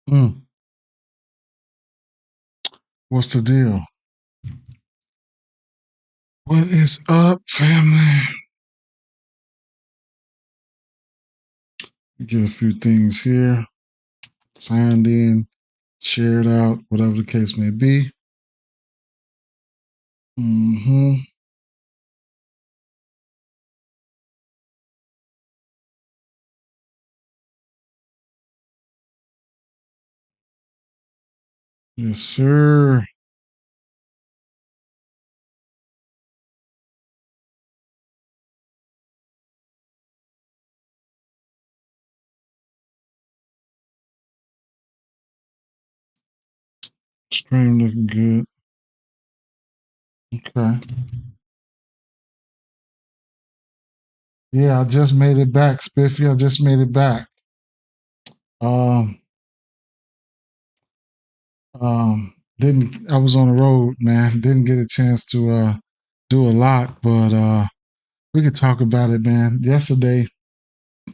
Mm, what's the deal? What is up, family? Get a few things here, signed in, shared out, whatever the case may be. Mm-hmm. Yes, sir. Stream looking good. Okay. Yeah, I just made it back, Spiffy. I just made it back. Um, didn't I was on the road, man. Didn't get a chance to do a lot, but we could talk about it, man. Yesterday, I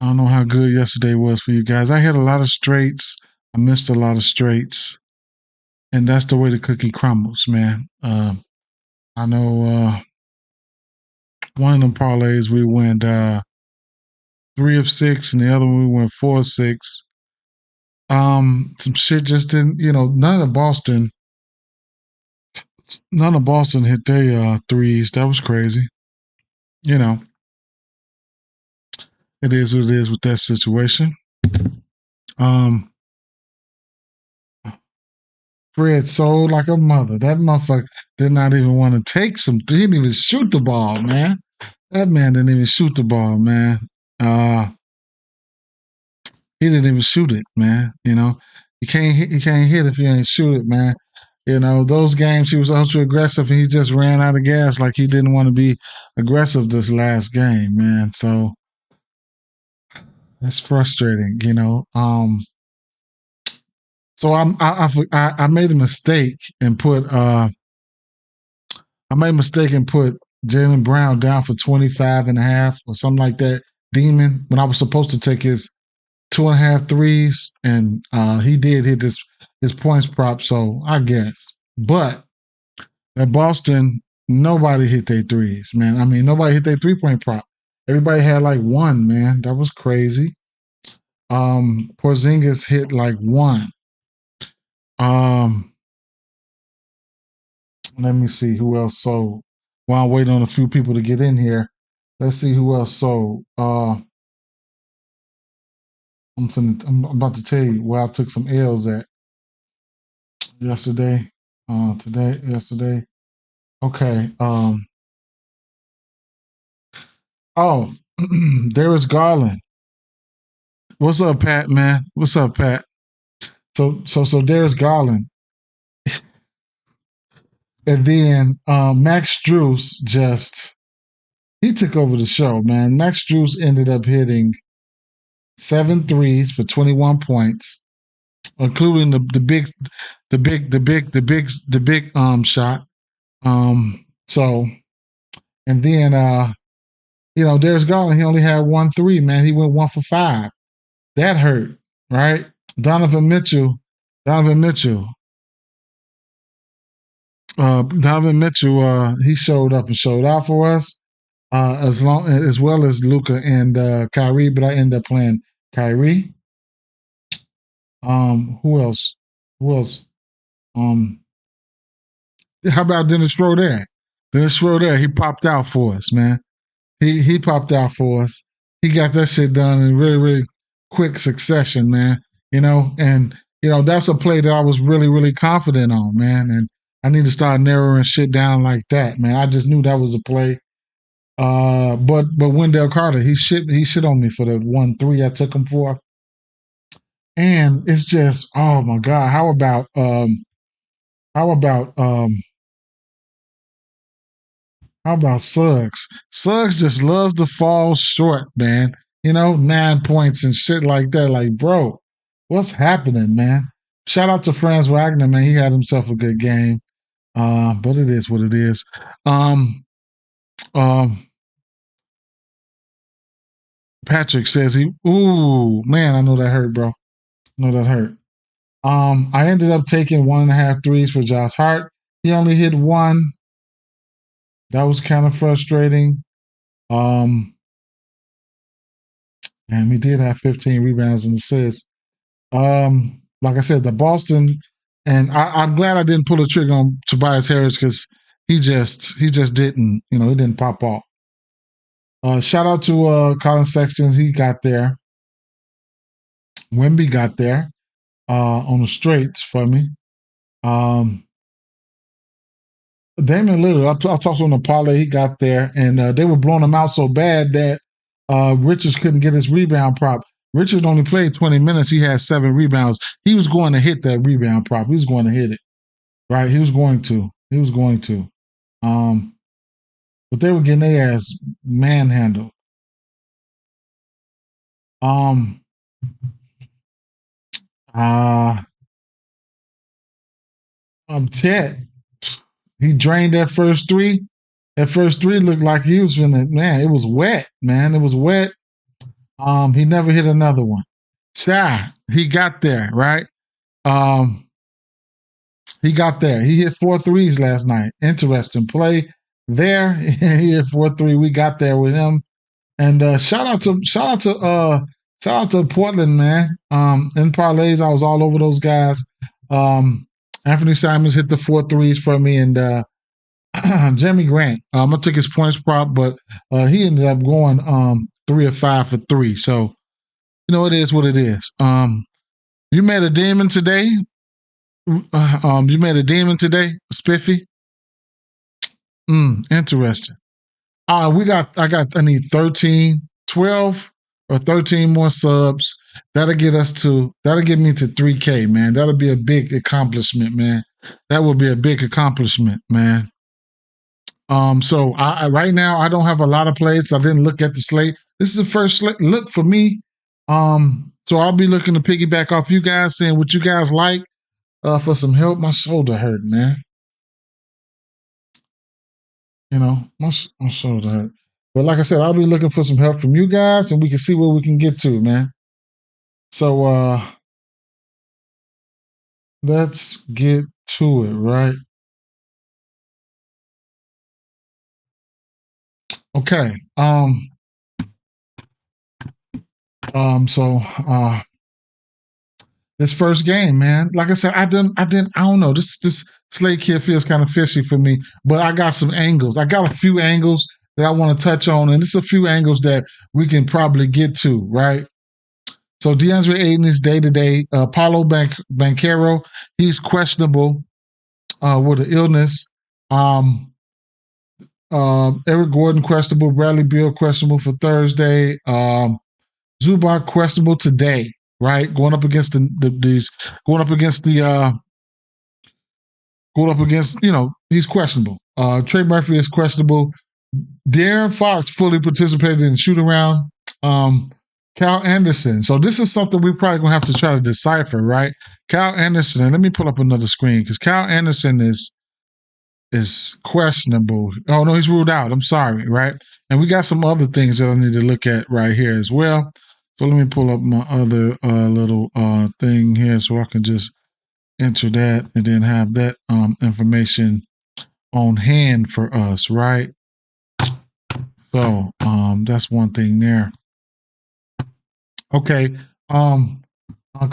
don't know how good yesterday was for you guys. I had a lot of straights. I missed a lot of straights, and that's the way the cookie crumbles, man. I know one of them parlays we went 3 of 6, and the other one we went 4 of 6. Some shit just didn't, none of Boston hit their threes. That was crazy. You know, it is what it is with that situation. Um, Fred sold like a mother. That motherfucker did not even want to take some. He didn't even shoot the ball, man. That man didn't even shoot the ball, man. Uh, he didn't even shoot it, man. You can't hit if you ain't shoot it, man. Those games he was ultra aggressive and he just ran out of gas like he didn't want to be aggressive this last game, man. So it's frustrating. So I made a mistake and put Jalen Brown down for 25 and a half or something like that. Demon when I was supposed to take his 2.5 threes, and he did hit his points prop. So I guess, but at Boston, nobody hit their threes, man. I mean, nobody hit their 3 point prop. Everybody had like one, man. That was crazy. Porzingis hit like one. Um, Let me see who else sold. While I'm waiting on a few people to get in here, let's see who else sold. I'm about to tell you where I took some L's at yesterday. Yesterday. Okay. Oh, Darius Garland. What's up, Pat? Man, what's up, Pat? So Darius Garland, and then Max Struess just he took over the show, man. Max Struess ended up hitting 7 threes for 21 points, including the big shot. So and then Darius Garland, he only had 1 3, man. He went 1 for 5. That hurt, right? Donovan Mitchell, Donovan Mitchell, Donovan Mitchell, he showed up and showed out for us, as well as Luca and Kyrie. But I ended up playing Kyrie. Who else? Who else? Um, how about Dennis Schroeder? Dennis Schroeder, he popped out for us, man. He popped out for us. He got that shit done in really really quick succession, man. And that's a play that I was really really confident on, man. And I need to start narrowing shit down like that, man. I just knew that was a play. But Wendell Carter, he shit on me for the 1 3 I took him for, and it's just oh my god. How about how about Suggs? Suggs just loves to fall short, man. 9 points and shit like that. Like, bro, what's happening, man? Shout out to Franz Wagner, man. He had himself a good game. But it is what it is. Um, um, Patrick says ooh, man, I know that hurt, bro. No, that hurt. I ended up taking 1.5 threes for Josh Hart. He only hit one. That was kind of frustrating. Um, and he did have 15 rebounds and assists. Like I said, the Boston, and I'm glad I didn't pull the trigger on Tobias Harris because he just didn't, he didn't pop off. Shout out to Colin Sexton, he got there. Wemby got there on the straights for me. Um, Damian Lillard, I talked on the parlay, he got there, and they were blowing him out so bad that Richards couldn't get his rebound prop. Richard only played 20 minutes. He had 7 rebounds. He was going to hit that rebound prop. He was going to hit it. Right? He was going to. He was going to. Um, but they were getting their ass manhandled. Um, uh, Chet, he drained that first three. That first three looked like he was finna, man, it was wet, man. It was wet. He never hit another one. Shy, he got there, right? Um, he got there. He hit 4 threes last night. Interesting play there. He hit 4-3. We got there with him. And shout out to Portland, man. In parlays, I was all over those guys. Anthony Simons hit the 4 threes for me, and Jeremy Grant. I took his points prop, but he ended up going 3 of 5 for 3. So it is what it is. You made a demon today. You made a demon today, Spiffy. Interesting. I need 13, 12 or 13 more subs. That'll get me to 3K, man. That'll be a big accomplishment, man. That will be a big accomplishment, man. So right now I don't have a lot of plays. I didn't look at the slate. This is the first look for me. So I'll be looking to piggyback off you guys, saying what you guys like for some help. My shoulder hurt, man. My shoulder hurt. But like I said, I'll be looking for some help from you guys, and we can see where we can get to, man. So let's get to it, right? Okay. So this first game, man. Like I said, I don't know. This Slade kid feels kind of fishy for me, but I got some angles. I got a few angles that I want to touch on, and it's a few angles that we can probably get to, right? So DeAndre Ayton is day to day. Paulo Banchero, he's questionable with an illness. Eric Gordon questionable. Bradley Beal questionable for Thursday. Zubac questionable today. Right, going up against going up against he's questionable. Trey Murphy is questionable. De'Aaron Fox fully participated in shoot around. Cal Anderson. So this is something we're probably gonna have to try to decipher, right? Cal Anderson, and let me pull up another screen because Cal Anderson is questionable. Oh no, he's ruled out. I'm sorry, right? And we got some other things that I need to look at right here as well. So let me pull up my other little thing here so I can just enter that and then have that information on hand for us, right? So that's one thing there. Okay. Karl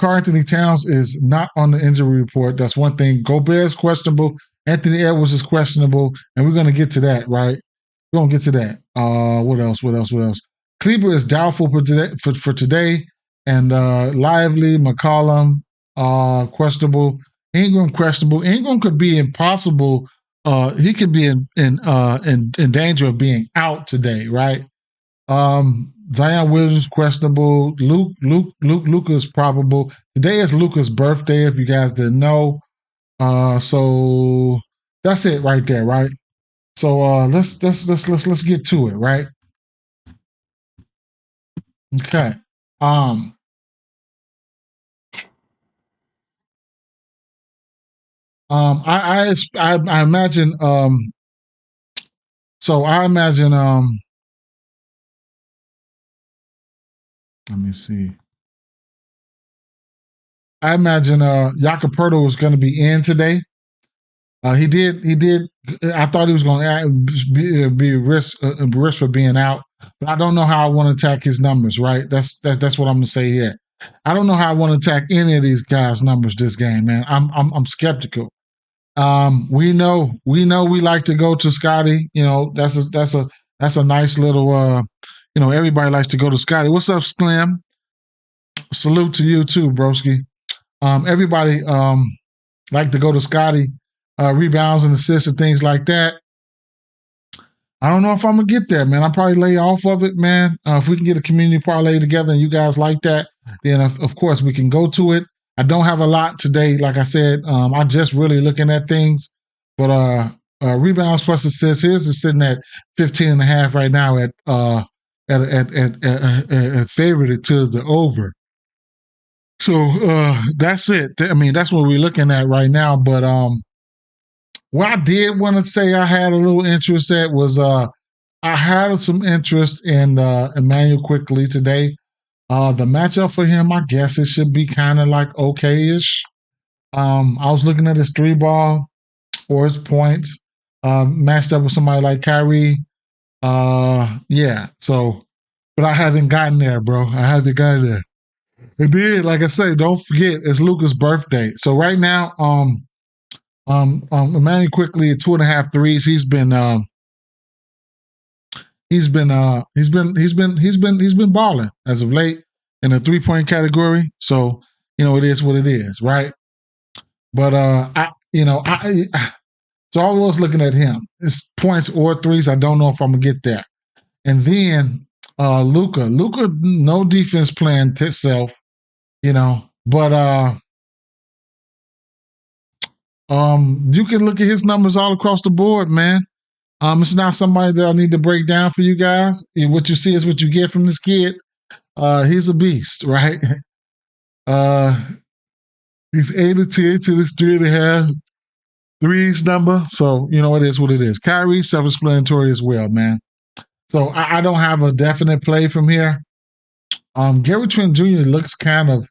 Anthony Towns is not on the injury report. That's one thing. Gobert is questionable. Anthony Edwards is questionable, and we're gonna get to that, right? We're gonna get to that. What else? Kleber is doubtful for today, and Lively, McCollum, questionable. Ingram questionable. Ingram could be impossible. He could be in danger of being out today, right? Zion Williams questionable. Luka's probable. Today is Luka's birthday. If you guys didn't know, so that's it right there, right? So let's get to it, right? Okay. Um, I imagine. So I imagine. Let me see. I imagine Jacoperto was going to be in today. He did. I thought he was going to be risk for being out, but I don't know how I want to attack his numbers. Right? That's what I'm going to say here. I don't know how I want to attack any of these guys' numbers this game, man. I'm skeptical. We like to go to Scotty. You know, that's a nice little. Everybody likes to go to Scotty. What's up, Slim? Salute to you too, broski. Everybody like to go to Scotty, rebounds and assists and things like that. I don't know if I'm gonna get there, man. I'll probably lay off of it, man. If we can get a community parlay together and you guys like that, then of course we can go to it. I don't have a lot today, like I said. I'm just really looking at things, but rebounds plus assists. His is sitting at 15.5 right now at favorite to the over. So that's it. I mean, that's what we're looking at right now. But what I did want to say I had a little interest at was I had some interest in Emmanuel Quickly today. The matchup for him, I guess it should be kind of like okay-ish. I was looking at his 3-ball or his points matched up with somebody like Kyrie. Yeah. So, but I haven't gotten there, bro. I haven't gotten there. And then, like I say, don't forget it's Luka's birthday. So right now, Emmanuel Quickly at 2.5 threes. He's been balling as of late in the 3-point category. So it is what it is, right? But so I was looking at him. It's points or threes. I don't know if I'm gonna get there. And then Luka, no defense plan to itself, but you can look at his numbers all across the board, man. It's not somebody that I need to break down for you guys. What you see is what you get from this kid. He's a beast, right? He's 8 of 10 to this 3.5 threes number. So, it is what it is. Kyrie, self-explanatory as well, man. So I don't have a definite play from here. Gary Trent Jr. looks kind of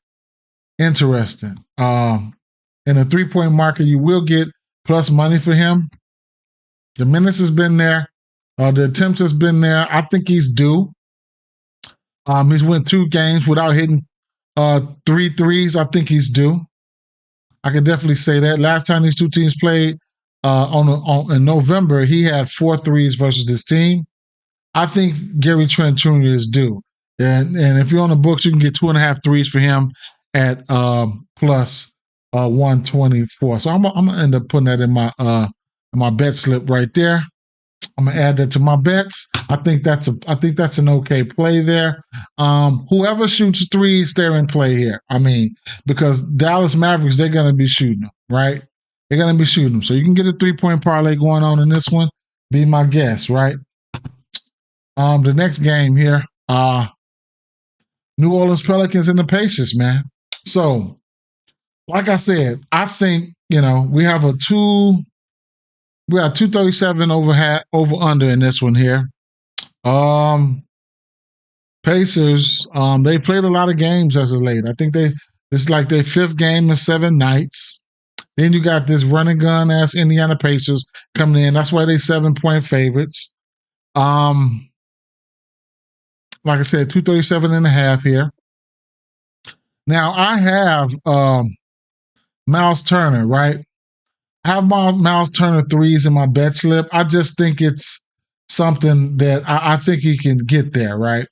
interesting. In a 3-point market, you will get plus money for him. The minutes has been there. The attempts has been there. I think he's due. He's went 2 games without hitting 3 threes. I think he's due. I can definitely say that. Last time these two teams played in November, he had 4 threes versus this team. I think Gary Trent Jr. is due. And if you're on the books, you can get 2.5 threes for him at plus 124. So I'm gonna end up putting that in my bet slip right there. I'm gonna add that to my bets. I think that's an okay play there. Whoever shoots threes, they're in play here. I mean, because Dallas Mavericks, they're gonna be shooting them, right? They're gonna be shooting them. So you can get a 3-point parlay going on in this one. Be my guest, right? The next game here, New Orleans Pelicans and the Pacers, man. So, like I said, I think we have 237 over under in this one here. Pacers, they played a lot of games as of late. I think it's like their 5th game in 7 nights. Then you got this running gun ass Indiana Pacers coming in. That's why they 7-point favorites. Like I said, 237.5 here. Now I have Miles Turner, right? I have my Miles Turner threes in my bet slip. I just think it's something that I think he can get there, right?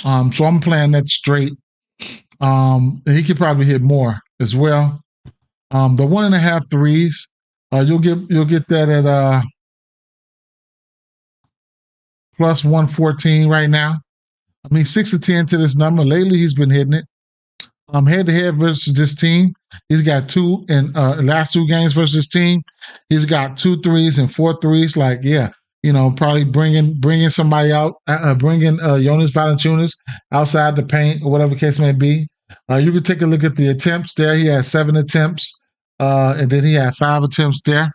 So I'm playing that straight. He could probably hit more as well. The 1.5 threes, you'll get that at plus 114 right now. I mean, 6 of 10 to this number. Lately, he's been hitting it. Head-to-head versus this team, he's got 2 in last 2 games versus this team. He's got 2 threes and 4 threes. Like, yeah, probably bringing somebody out, bringing Jonas Valanciunas outside the paint or whatever the case may be. You can take a look at the attempts there. He had 7 attempts, and then he had 5 attempts there.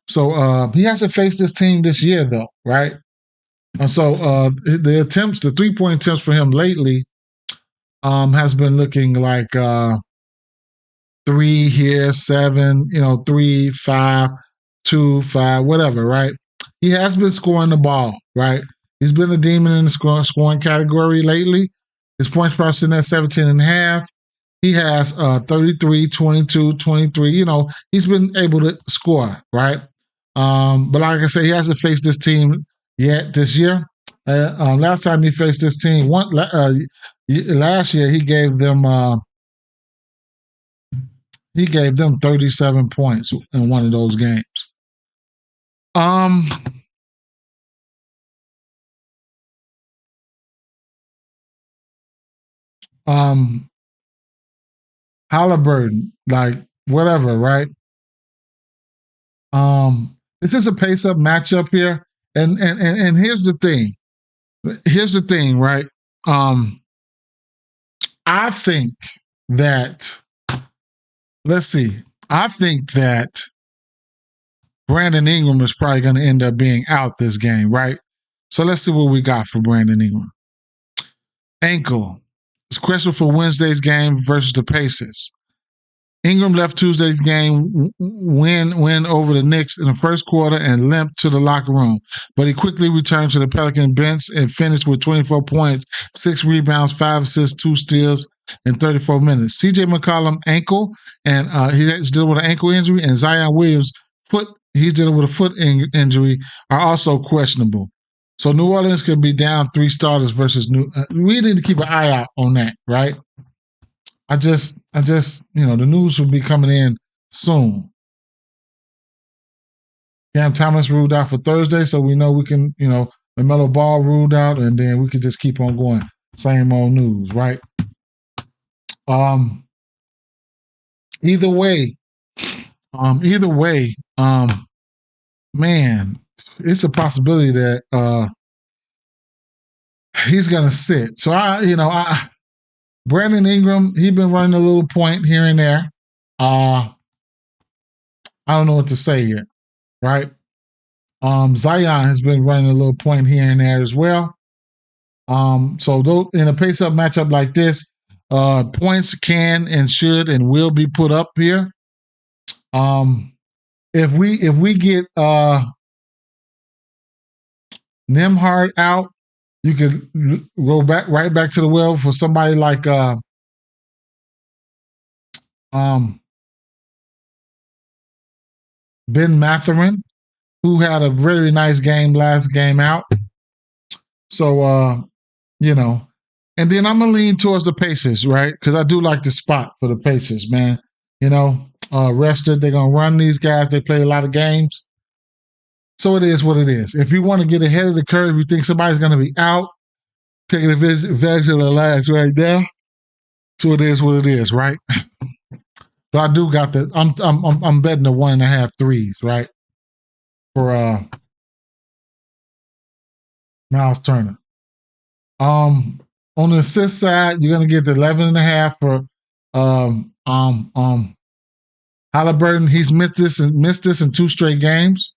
So he hasn't faced this team this year, though, right? And so the 3-point attempts for him lately has been looking like 3 here, 7, 3, 5, 2, 5, whatever, right? He has been scoring the ball, right? He's been a demon in the scoring category lately. His points per sitting at 17 and a half. He has 33, 22, 23. He's been able to score, right? But like I said, he hasn't faced this team yet this year. Last time he faced this team, last year he gave them 37 points in one of those games. Halliburton, like whatever, right? This is a pace-up matchup here, and here's the thing. Here's the thing, right? I think that let's see. I think that Brandon Ingram is probably going to end up being out this game, right? So let's see what we got for Brandon Ingram. Ankle. It's questionable for Wednesday's game versus the Pacers. Ingram left Tuesday's game win over the Knicks in the first quarter and limped to the locker room. But he quickly returned to the Pelican bench and finished with 24 points, 6 rebounds, 5 assists, 2 steals in 34 minutes. CJ McCollum ankle, and he's dealing with an ankle injury, and Zion Williams he's dealing with a foot injury, are also questionable. So New Orleans could be down 3 starters versus we need to keep an eye out on that, right? I just, the news will be coming in soon. Cam Thomas ruled out for Thursday, so we know we can, LaMelo Ball ruled out, and then we can just keep on going. Same old news, right? Either way, man, it's a possibility that he's gonna sit. So Brandon Ingram, he's been running a little point here and there. I don't know what to say here, right? Zion has been running a little point here and there as well. So in a pace-up matchup like this, points can and should and will be put up here. If we get Nembhard out, you could go right back to the well for somebody like Ben Mathurin, who had a very nice game last game out. So and then I'm gonna lean towards the Pacers, right? Because I do like the spot for the Pacers, man. Rested, they're gonna run these guys. They play a lot of games. So it is what it is. If you want to get ahead of the curve, you think somebody's going to be out, taking advantage of the lads right now. So it is what it is, right? But I do got the. I'm betting the 1.5 threes, right? For Miles Turner. On the assist side, you're going to get the 11.5 for Halliburton. He's missed this in 2 straight games.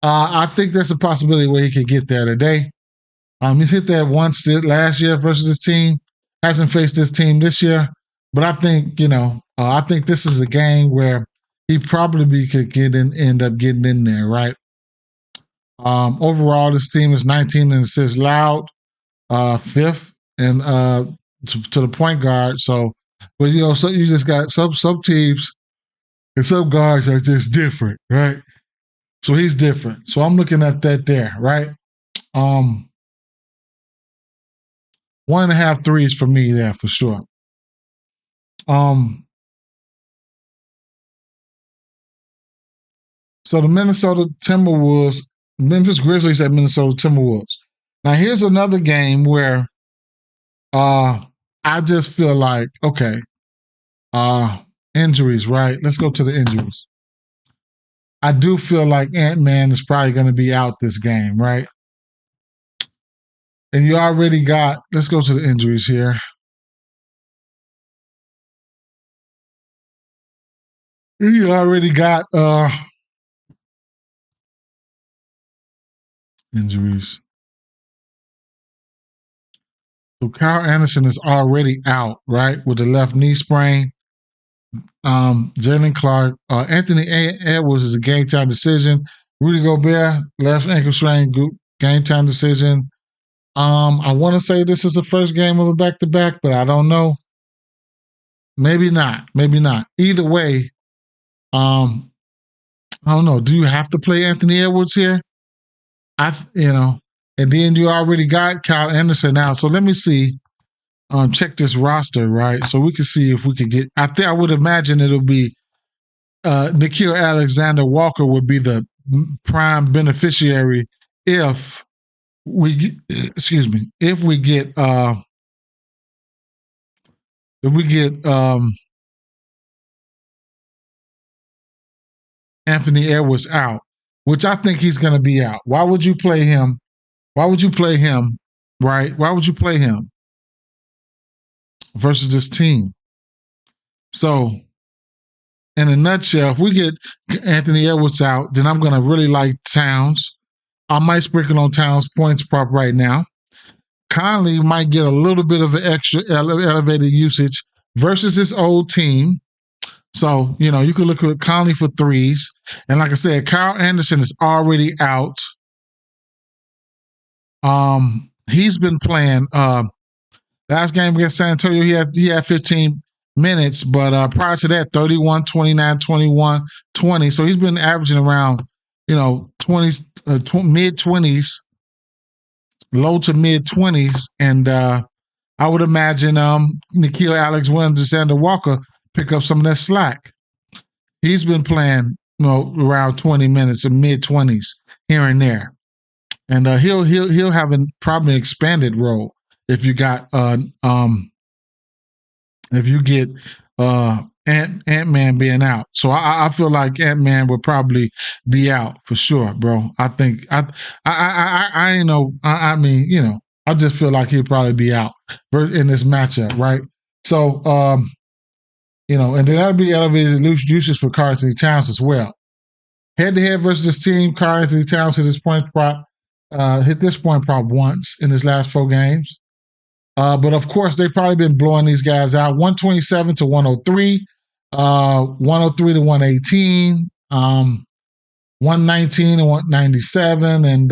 I think there's a possibility where he could get there today. He's hit that once last year versus this team. Hasn't faced this team this year. But I think, I think this is a game where he probably could end up getting in there, right? Overall, this team is 19 and assists loud, 5th, and to the point guard. So, but so you just got some teams and some guards are just different, right? So he's different. So I'm looking at that there, right? 1.5 threes for me there for sure. So the Memphis Grizzlies at Minnesota Timberwolves. Now here's another game where I just feel like, okay, injuries, right? Let's go to the injuries. I do feel like Ant-Man is probably going to be out this game, right? And you already got, let's go to the injuries here. You already got injuries. So Kyle Anderson is already out, right, with the left knee sprain. Jalen Clark, Anthony Edwards is a game time decision. Rudy Gobert, left ankle strain, game time decision. I want to say this is the first game of a back to back, but I don't know. Maybe not. Maybe not. Either way, I don't know. Do you have to play Anthony Edwards here? And then you already got Kyle Anderson now. So let me see. Check this roster, right? So we can see if we could get. I would imagine it'll be Nickeil Alexander Walker would be the prime beneficiary if if we get Anthony Edwards out, which I think he's going to be out. Why would you play him? Why would you play him? Right? Why would you play him versus this team? So, in a nutshell, if we get Anthony Edwards out, then I'm going to really like Towns. I might sprinkle on Towns points prop right now. Conley might get a little bit of an extra elevated usage versus his old team. So, you could look at Conley for threes. And like I said, Kyle Anderson is already out. He's been playing. Last game against San Antonio, he had 15 minutes, but prior to that, 31, 29, 21, 20. So he's been averaging around, 20s, mid-20s, low to mid-20s. And I would imagine Nickeil Alexander Walker pick up some of that slack. He's been playing, around 20 minutes or mid-20s here and there. And he'll have probably an expanded role if you got if you get Ant-Man being out. So I feel like Ant-Man would probably be out for sure, bro. I think I know. I mean, I just feel like he'll probably be out in this matchup, right? So and then that'll be elevated usage for Karl-Anthony Towns as well. Head to head versus this team, Karl-Anthony Towns hit this point prop once in his last 4 games. But of course, they've probably been blowing these guys out. 127 to 103, 103 to 118, 119 to 197, and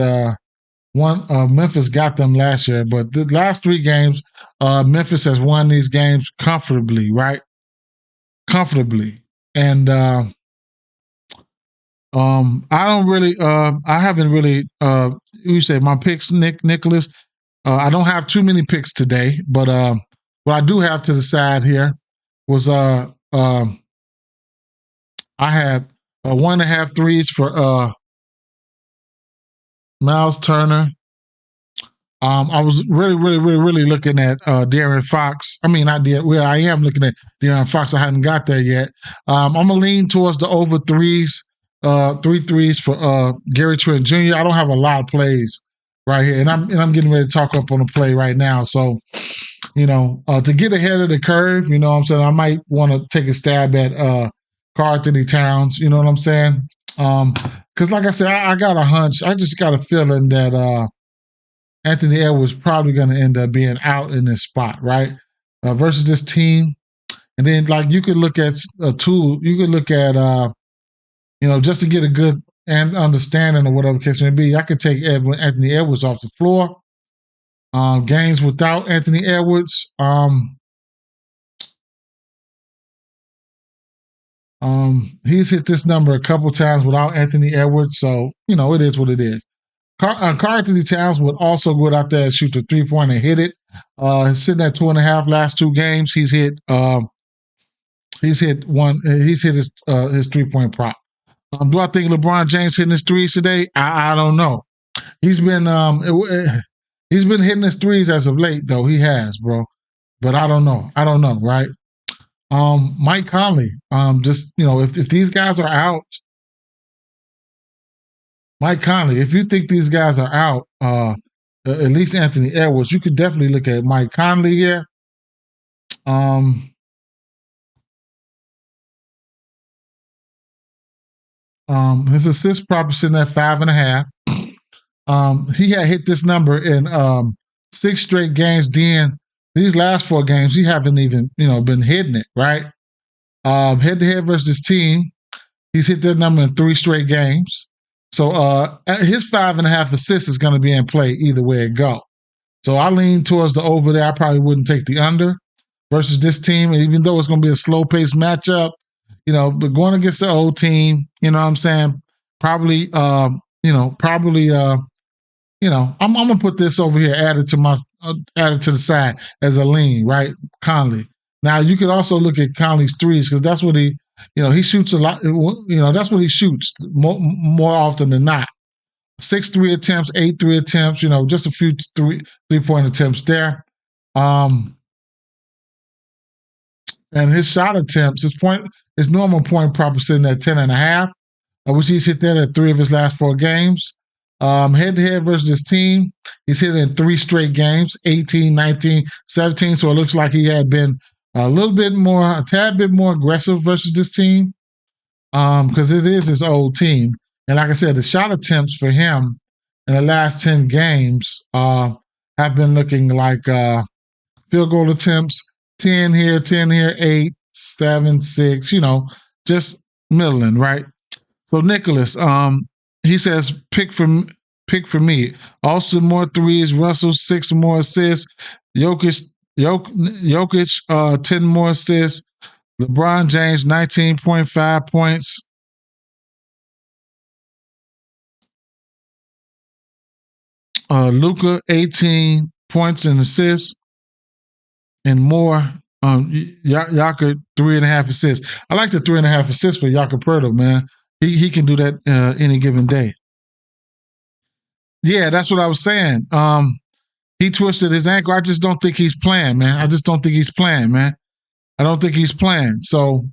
Memphis got them last year. But the last 3 games, Memphis has won these games comfortably, right? Comfortably. And I don't really, I haven't really, you say my picks, Nicholas. I don't have too many picks today, but what I do have to the side here was I had 1.5 threes for Miles Turner. I was really looking at De'Aaron Fox. I mean, I am looking at De'Aaron Fox. I hadn't got there yet. I'm gonna lean towards the over 3 threes for Gary Trent Jr. I don't have a lot of plays right here, and I'm getting ready to talk up on a play right now. So, to get ahead of the curve, what I'm saying, I might want to take a stab at Karl-Anthony Towns. You know what I'm saying? Because like I said, I got a hunch. I just got a feeling that Anthony Edwards probably going to end up being out in this spot, right? Versus this team, and then like you could look at a tool. You could look at just to get a good understanding of whatever case may be, I could take Anthony Edwards off the floor. Games without Anthony Edwards. He's hit this number a couple times without Anthony Edwards, so it is what it is. Karl-Anthony Towns would also go out there and shoot the 3-point and hit it. He's sitting at 2.5 last 2 games. He's hit his 3-point prop. Do I think LeBron James hitting his threes today? I don't know. He's been hitting his threes as of late, though. He has, bro. But I don't know. Right? Mike Conley. If these guys are out, Mike Conley. If you think these guys are out, at least Anthony Edwards, you could definitely look at Mike Conley here. His assist prop is sitting at 5.5. He had hit this number in 6 straight games. Then these last 4 games, he haven't even been hitting it, right? Head-to-head versus this team, he's hit that number in 3 straight games. So his 5.5 assists is going to be in play either way it go. So I lean towards the over there. I probably wouldn't take the under versus this team, even though it's going to be a slow-paced matchup. But going against the old team, you know what I'm saying? Probably, I'm gonna put this over here, added to the side as a lean, right? Conley. Now you could also look at Conley's threes because that's what he shoots a lot. That's what he shoots more often than not. 6 3 attempts, 8 3 attempts. Just a few 3-point attempts there. And his shot attempts, his normal point prop is sitting at 10.5, which he's hit that at 3 of his last 4 games. Head-to-head versus this team, he's hit in 3 straight games, 18, 19, 17. So it looks like he had been a tad bit more aggressive versus this team because it is his old team. And like I said, the shot attempts for him in the last 10 games have been looking like field goal attempts, 10 here, 8, 7, 6, just middling, right? So Nicholas, he says, pick for me. Austin more threes, Russell 6 more assists, Jokic 10 more assists, LeBron James 19.5 points. Luka 18 points and assists, and more. Yaka 3.5 assists. I like the 3.5 assists for Yaka Pertl, man. He can do that any given day. Yeah, that's what I was saying. He twisted his ankle. I just don't think he's playing, man. I don't think he's playing. So,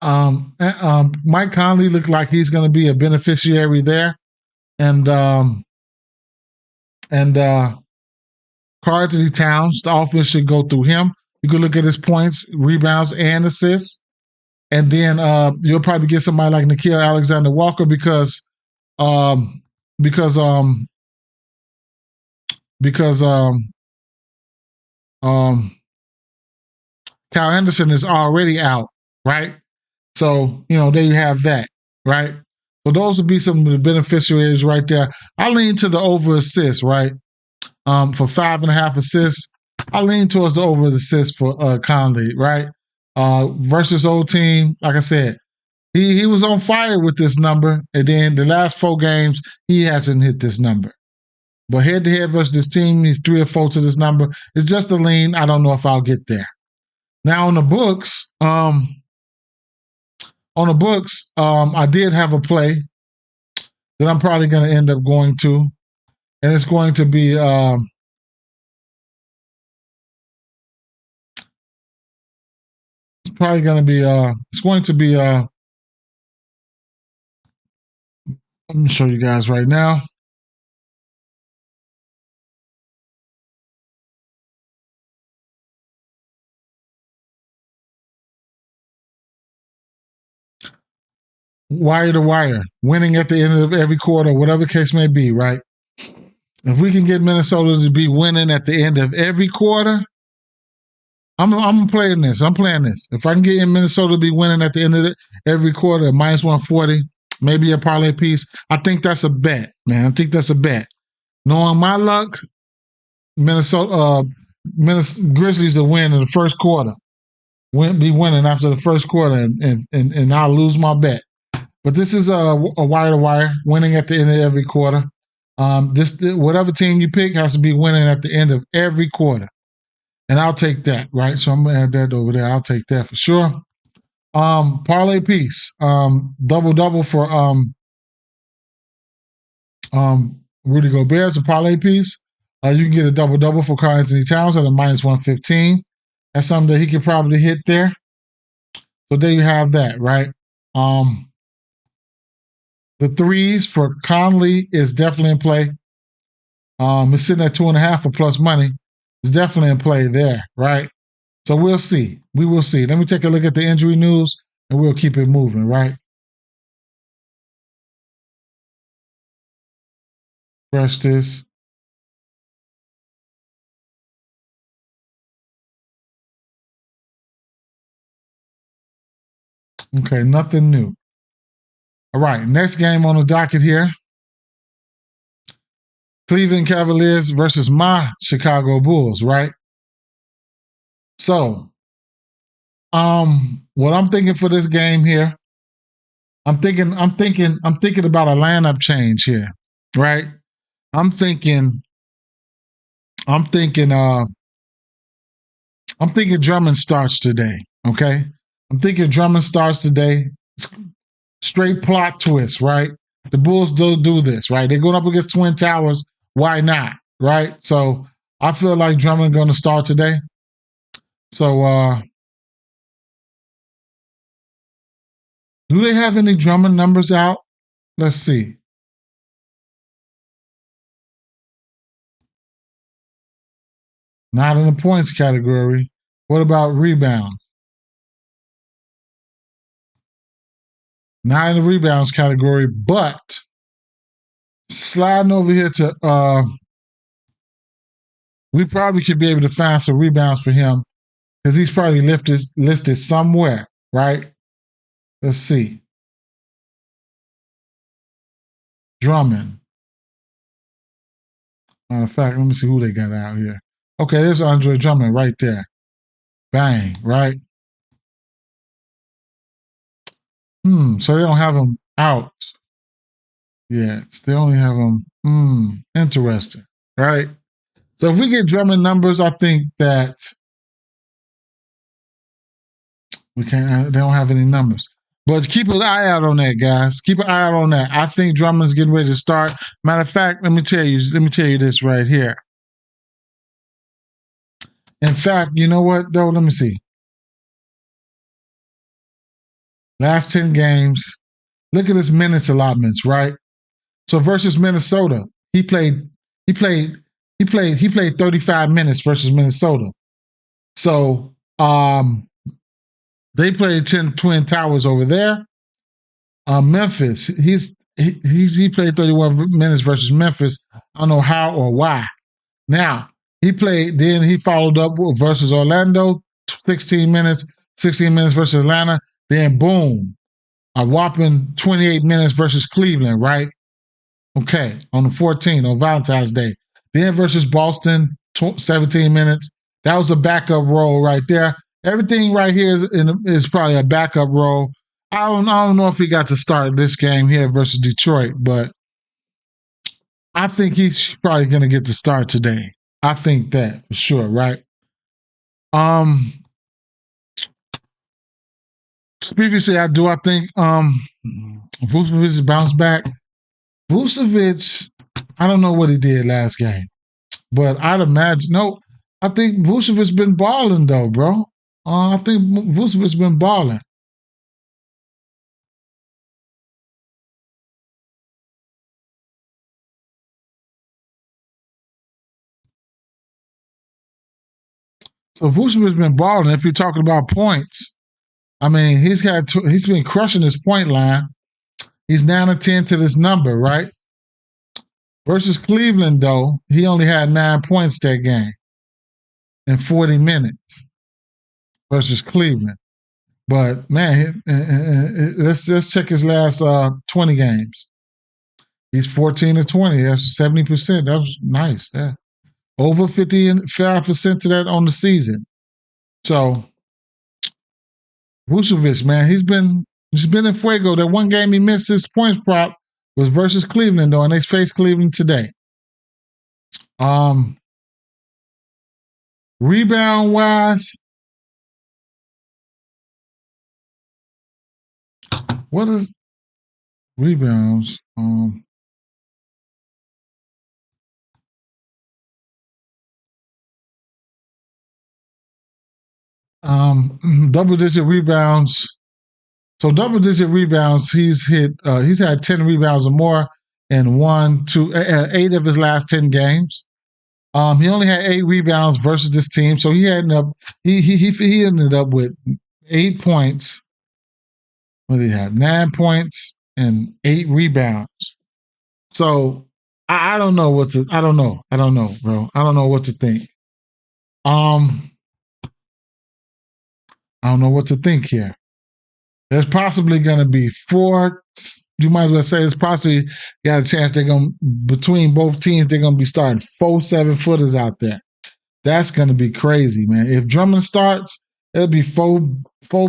Mike Conley looked like he's going to be a beneficiary there, and Karl Anthony Towns, the offense should go through him. You could look at his points, rebounds, and assists. And then you'll probably get somebody like Nickeil Alexander-Walker because Kyle Anderson is already out, right? So, there you have that, right? So those would be some of the beneficiaries right there. I lean to the over assist, right? For 5.5 assists, I lean towards the over assist for Conley, right? Versus old team, like I said, he was on fire with this number, and then the last 4 games, he hasn't hit this number. But head-to-head versus this team, he's 3 or 4 to this number. It's just a lean. I don't know if I'll get there. Now on the books, I did have a play that I'm probably going to end up going to, and it's going to be let me show you guys right now. Wire to wire, winning at the end of every quarter, whatever case may be, right? If we can get Minnesota to be winning at the end of every quarter, I'm playing this. I'm playing this. If I can get in Minnesota to be winning at the end of every quarter, minus 140, maybe a parlay piece, I think that's a bet, man. I think that's a bet. Knowing my luck, Grizzlies will win in the first quarter. Be winning after the first quarter, and I'll lose my bet. But this is a wire to wire, winning at the end of every quarter. Whatever team you pick has to be winning at the end of every quarter. And I'll take that, right? So I'm gonna add that over there. I'll take that for sure. Parlay piece. Double for Rudy Gobert's a parlay piece. You can get a double for Karl Anthony Towns at a minus 115. That's something that he could probably hit there. So there you have that, right? The threes for Conley is definitely in play. It's sitting at 2.5 for plus money. It's definitely in play there, right? So we'll see. We will see. Let me take a look at the injury news, and we'll keep it moving, right? Press this. Okay, nothing new. All right, next game on the docket here. Cleveland Cavaliers versus my Chicago Bulls, right? So, what I'm thinking for this game here, I'm thinking about a lineup change here, right? I'm thinking, I'm thinking, uh, I'm thinking Drummond starts today. Okay, I'm thinking Drummond starts today. Straight plot twist, right? The Bulls do this, right? They're going up against Twin Towers. Why not, right? So I feel like Drummond going to start today. So, do they have any Drummond numbers out? Let's see. Not in the points category. What about rebounds? Not in the rebounds category, but sliding over here to we probably could be able to find some rebounds for him because he's probably listed somewhere, right? Let's see. Drummond. Matter of fact, let me see who they got out here. Okay, there's Andre Drummond right there. Bang, right? So they don't have him out yet. They only have him. Interesting, right? So if we get Drummond numbers, I think that we can't. They don't have any numbers. But keep an eye out on that, guys. Keep an eye out on that. I think Drummond's getting ready to start. Matter of fact, let me tell you this right here. In fact, you know what though? Let me see. Last 10 games. Look at his minutes allotments, right? So versus Minnesota, he played 35 minutes versus Minnesota. So they played 10 Twin Towers over there. Memphis, he played 31 minutes versus Memphis. I don't know how or why. Now, then he followed up versus Orlando, 16 minutes versus Atlanta. Then boom, a whopping 28 minutes versus Cleveland, right? Okay, on the 14th, on Valentine's Day. Then versus Boston, 17 minutes. That was a backup role right there. Everything right here is probably a backup role. I don't know if he got to start this game here versus Detroit, but I think he's probably going to get the start today. I think that for sure, right? Previously, I think Vucevic bounced back. Vucevic, I don't know what he did last game, but I'd imagine I think Vucevic's been balling though, bro. I think Vucevic's been balling. So Vucevic's been balling. If you're talking about points, I mean he's been crushing his point line. He's 9 of 10 to this number, right? Versus Cleveland, though, he only had 9 points that game in 40 minutes versus Cleveland. But man, let's check his last 20 games. He's 14 of 20. That's 70%. That was nice. Yeah. Over 55% to that on the season. So Vucevic, man, he's been in fuego. That one game he missed his points prop was versus Cleveland, though, and they face Cleveland today. Rebound wise, what is rebounds? Double digit rebounds. So double digit rebounds, he's had 10 rebounds or more in 8 of his last 10 games. He only had 8 rebounds versus this team, so he ended up with 8 points. What did he have? 9 points and 8 rebounds. So I don't know what to. I don't know, bro. I don't know what to think. I don't know what to think here. There's possibly going to be four. You might as well say it's possibly got a chance they're going to, between both teams, they're going to be starting 4 7-footers out there. That's going to be crazy, man. If Drummond starts, it'll be four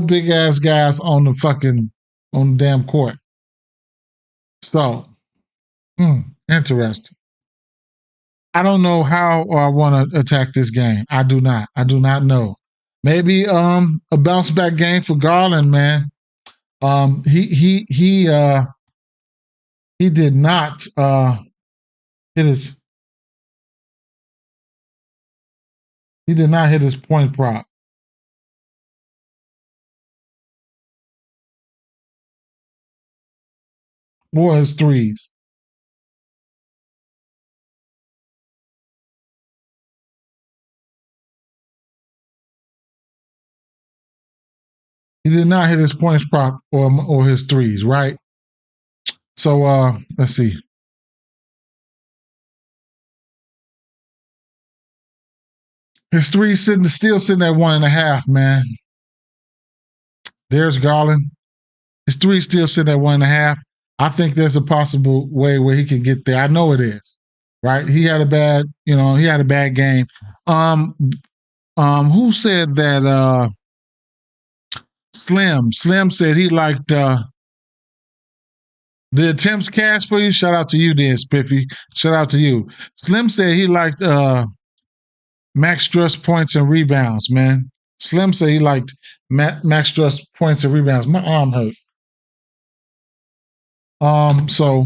big ass guys on the damn court. So, interesting. I don't know how I want to attack this game. I do not. I do not know. Maybe a bounce back game for Garland, man. He did not hit his he did not hit his point prop. Or his threes. He did not hit his points prop or his threes, right? So let's see. His threes still sitting at 1.5, man. There's Garland. His three still sitting at 1.5. I think there's a possible way where he can get there. I know it is. Right? He had a bad game. Who said that Slim said he liked the attempts cash for you? Shout out to you then, Spiffy. Shout out to you. Slim said he liked Max Struss points and rebounds, man. Slim said he liked Max Struss points and rebounds. My arm hurt. So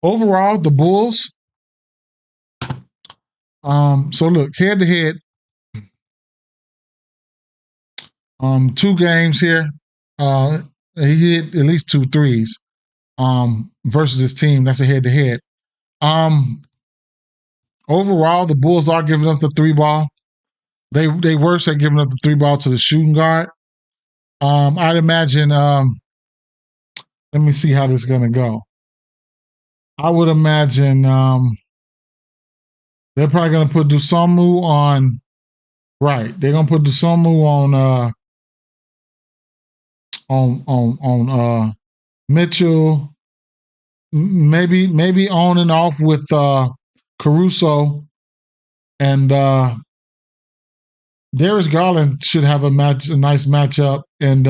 overall, the Bulls. So look, head to head, 2 games here. He hit at least 2 threes. Versus this team. That's a head to head. Overall, the Bulls are giving up the 3 ball. They worse at giving up the 3 ball to the shooting guard. I'd imagine. Let me see how this is gonna go. I would imagine they're probably gonna put Dusomu on. Right, they're gonna put Dusomu on Mitchell. Maybe on and off with Caruso, and Darius Garland should have a nice matchup, and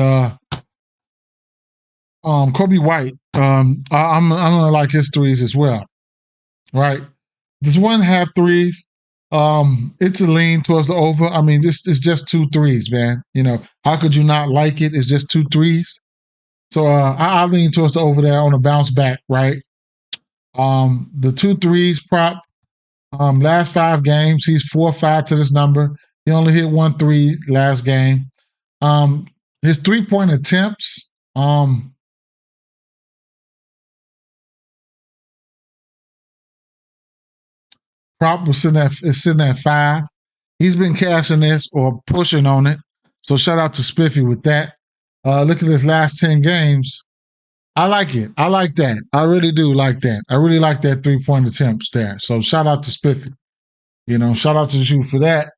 Kobe White. I'm gonna like his threes as well, right? This 1.5 threes. It's a lean towards the over. I mean, it's just 2 threes, man. You know, how could you not like it? It's just 2 threes. So I lean towards the over there on a bounce back, right? The 2 threes prop. Last 5 games, he's 4-5 to this number. He only hit 1 3 last game. His 3-point attempts. Prop is sitting at 5. He's been cashing this or pushing on it. So shout out to Spiffy with that. Look at his last 10 games. I like it. I like that. I really do like that. I really like that 3-point attempts there. So shout out to Spiffy. You know, shout out to you for that.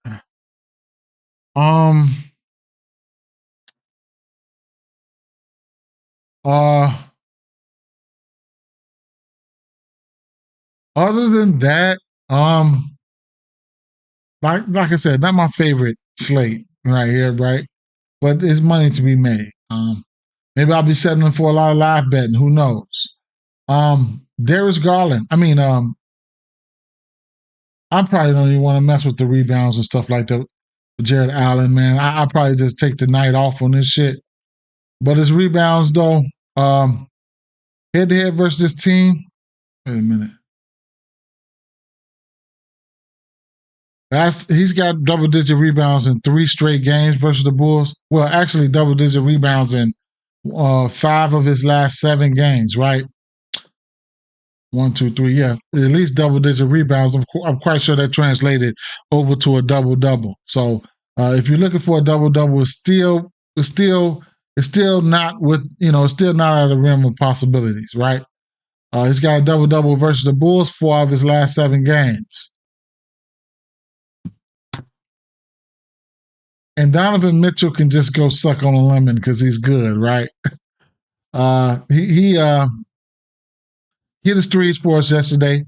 Other than that, like I said, not my favorite slate right here, right? But there's money to be made. Maybe I'll be settling for a lot of live betting. Who knows? Darius Garland. I mean, I probably don't even want to mess with the rebounds and stuff like that. Jared Allen, man, I probably just take the night off on this shit. But his rebounds, though, head to head versus this team. Wait a minute. He's got double-digit rebounds in 3 straight games versus the Bulls. Well, actually, double-digit rebounds in 5 of his last 7 games, right? 1, 2, 3, yeah, at least double-digit rebounds. I'm quite sure that translated over to a double-double. So if you're looking for a double-double, it's still not with it's still not out of the realm of possibilities, right? He's got a double-double versus the Bulls 4 of his last 7 games. and Donovan Mitchell can just go suck on a lemon because he's good, right? He hit his threes for us yesterday.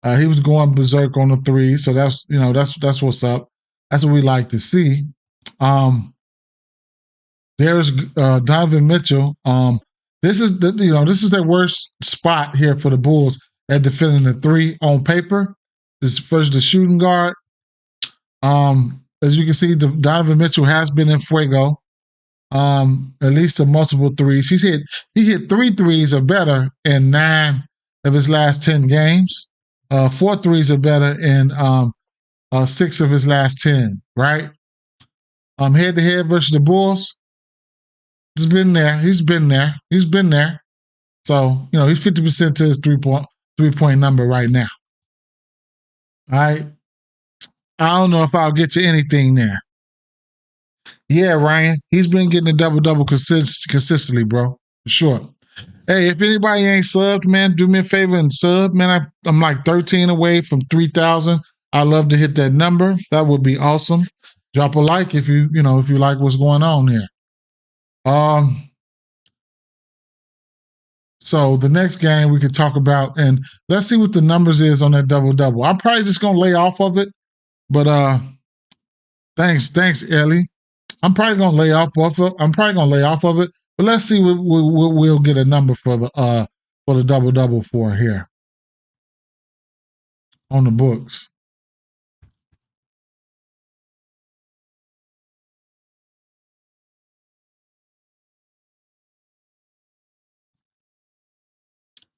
He was going berserk on the three, so that's what's up. That's what we like to see. There's Donovan Mitchell. This is their worst spot here for the Bulls at defending the three on paper. This is first the shooting guard. As you can see, Donovan Mitchell has been in fuego. At least a multiple threes. He hit 3 threes or better in 9 of his last 10 games. 4 threes or better in 6 of his last 10. Right. Head to head versus the Bulls. He's been there. He's been there. So he's 50% to his 3-point number right now. All right. I don't know if I'll get to anything there. Yeah, Ryan, he's been getting a double-double consistently, bro. For sure. Hey, if anybody ain't subbed, man, do me a favor and sub. Man, I'm like 13 away from 3,000. I love to hit that number. That would be awesome. Drop a like if you like what's going on here. So the next game we could talk about, and let's see what the numbers is on that double-double. I'm probably just gonna lay off of it. But thanks, Ellie. I'm probably gonna lay off of it. But let's see what we'll get a number for the double-double for here on the books.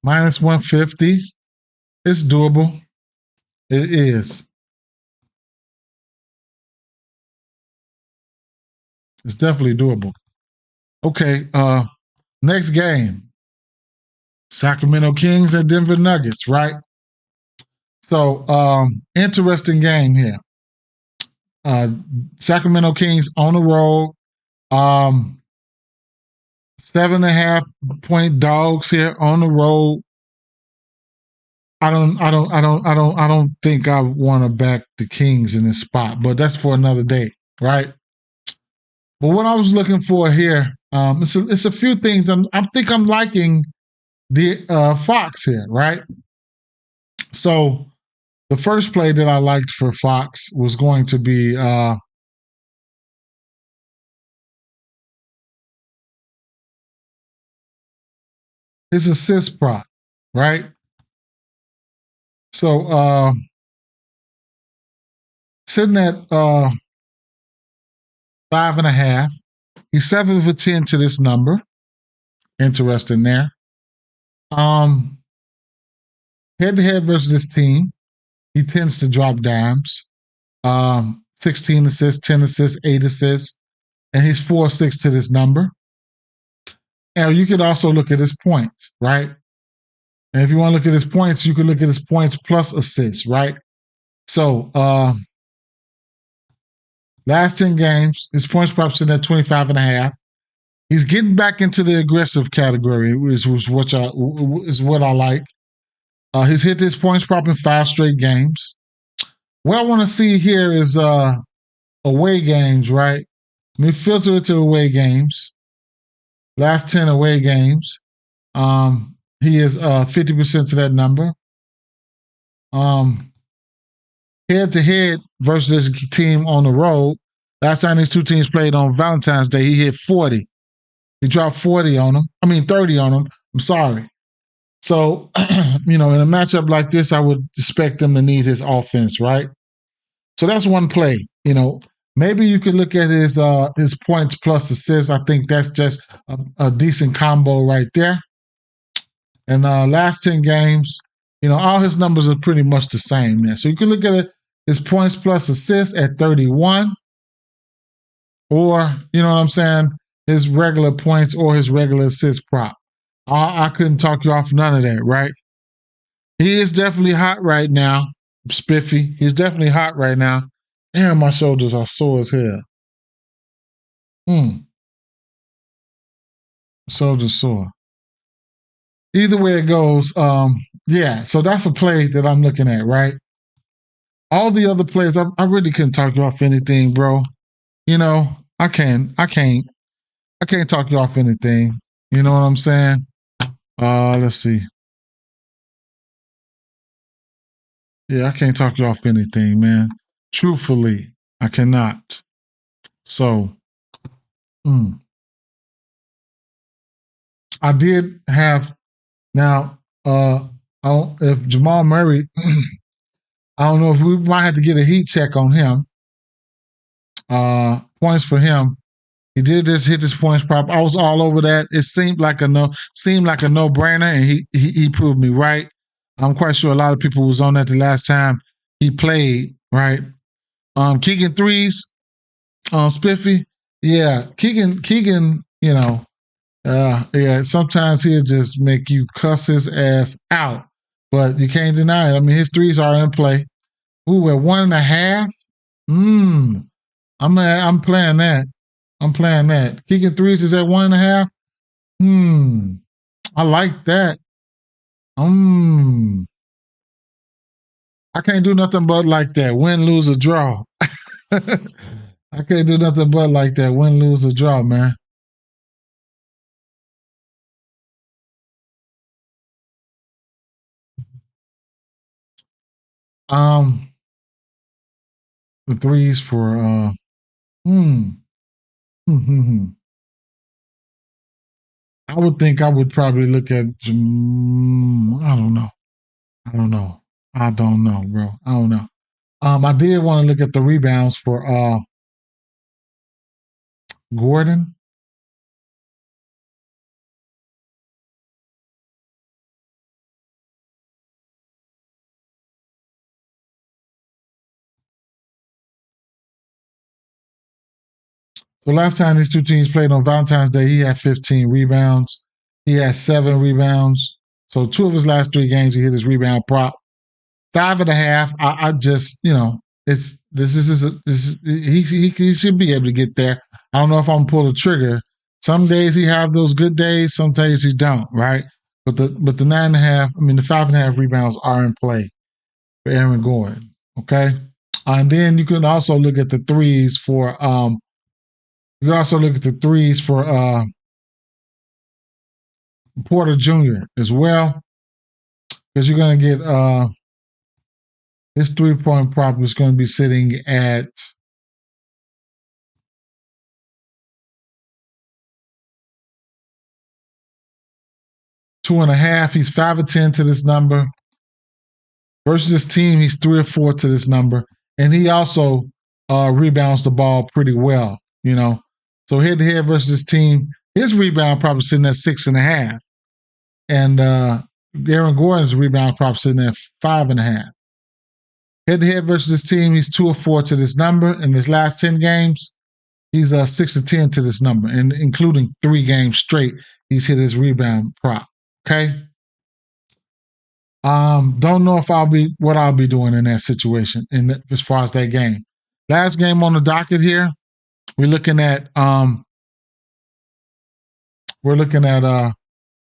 Minus 150. It's doable. It is. It's definitely doable. Okay, next game. Sacramento Kings and Denver Nuggets, right? So, interesting game here. Sacramento Kings on the road. 7.5 point dogs here on the road. I don't think I want to back the Kings in this spot, but that's for another day, right? But what I was looking for here, it's a few things. I think I'm liking the Fox here, right? So the first play that I liked for Fox was going to be his assist prop, right? So sitting at 5.5. He's 7 for 10 to this number. Interesting there. Head to head versus this team, he tends to drop dimes. 16 assists, 10 assists, 8 assists, and he's 4-6 to this number. Now you could also look at his points, right? And if you want to look at his points, you can look at his points plus assists, right? So last 10 games, his points props in at 25.5. He's getting back into the aggressive category, which is what I like. He's hit his points prop in 5 straight games. What I want to see here is away games, right? Let me filter it to away games. Last 10 away games. He is 50% to that number. Head to head versus this team on the road. Last time these two teams played on Valentine's Day, he hit 40. He dropped 30 on them. I'm sorry. So, in a matchup like this, I would expect them to need his offense, right? So that's one play. Maybe you could look at his points plus assists. I think that's just a decent combo right there. And last 10 games, all his numbers are pretty much the same there. So you can look at it, his points plus assists at 31, or, his regular points or his regular assist prop. I couldn't talk you off none of that, right? He is definitely hot right now, Spiffy. He's definitely hot right now. Damn, my shoulders are sore as hell. Shoulders sore. Either way it goes, so that's a play that I'm looking at, right? All the other plays, I really couldn't talk you off anything, bro. you know, I can't talk you off anything. You know what I'm saying? Let's see. Yeah, I can't talk you off anything, man. Truthfully, I cannot. So, mm, I did have now. If Jamal Murray, I don't know if we might have to get a heat check on him. Points for him. He did just hit this points prop. I was all over that. It seemed like a no brainer, and he proved me right. I'm quite sure a lot of people was on that the last time he played. Right. Keegan threes. Spiffy. Yeah, Keegan. Yeah. Sometimes he'll just make you cuss his ass out, but you can't deny it. I mean, his threes are in play. Ooh, at 1.5. Hmm. I'm playing that. I'm playing that. Keegan threes is at 1.5. Hmm. I like that. I can't do nothing but like that. Win, lose, or draw. I can't do nothing but like that. Win, lose, or draw, man. Um, the threes for hmm. I would think I would probably look at I don't know. I don't know. I don't know, bro. I don't know. I did want to look at the rebounds for Gordon. The last time these two teams played on Valentine's Day, he had 15 rebounds. He had 7 rebounds. So 2 of his last 3 games, he hit his rebound prop. 5.5. I just, it's he should be able to get there. I don't know if I'm gonna pull the trigger. Some days he have those good days, some days he don't, right? But the 9.5, I mean the 5.5 rebounds are in play for Aaron Gordon. Okay. And then you can also look at the threes for you can also look at the threes for Porter Jr. as well. Because you're gonna get his 3-point prop is gonna be sitting at 2.5. He's 5 of 10 to this number. Versus this team, he's 3 or 4 to this number. And he also rebounds the ball pretty well, So head to head versus this team, his rebound probably sitting at 6.5. And Aaron Gordon's rebound probably sitting at 5.5. Head to head versus this team, he's 2 or 4 to this number. In his last 10 games, he's 6 of 10 to this number. And including 3 games straight, he's hit his rebound prop. Okay. Don't know if what I'll be doing in that situation as far as that game. Last game on the docket here, we're looking at the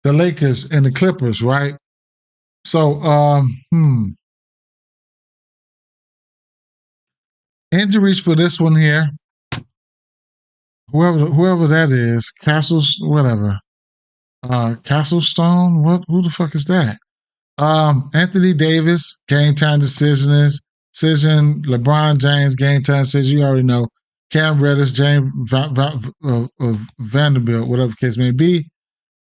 Lakers and the Clippers, right? So injuries for this one here. Whoever that is, Castles, whatever. Castlestone, who the fuck is that? Anthony Davis, game time decision. LeBron James, game time decision. You already know. Cam Reddish, James Vanderbilt, whatever the case may be.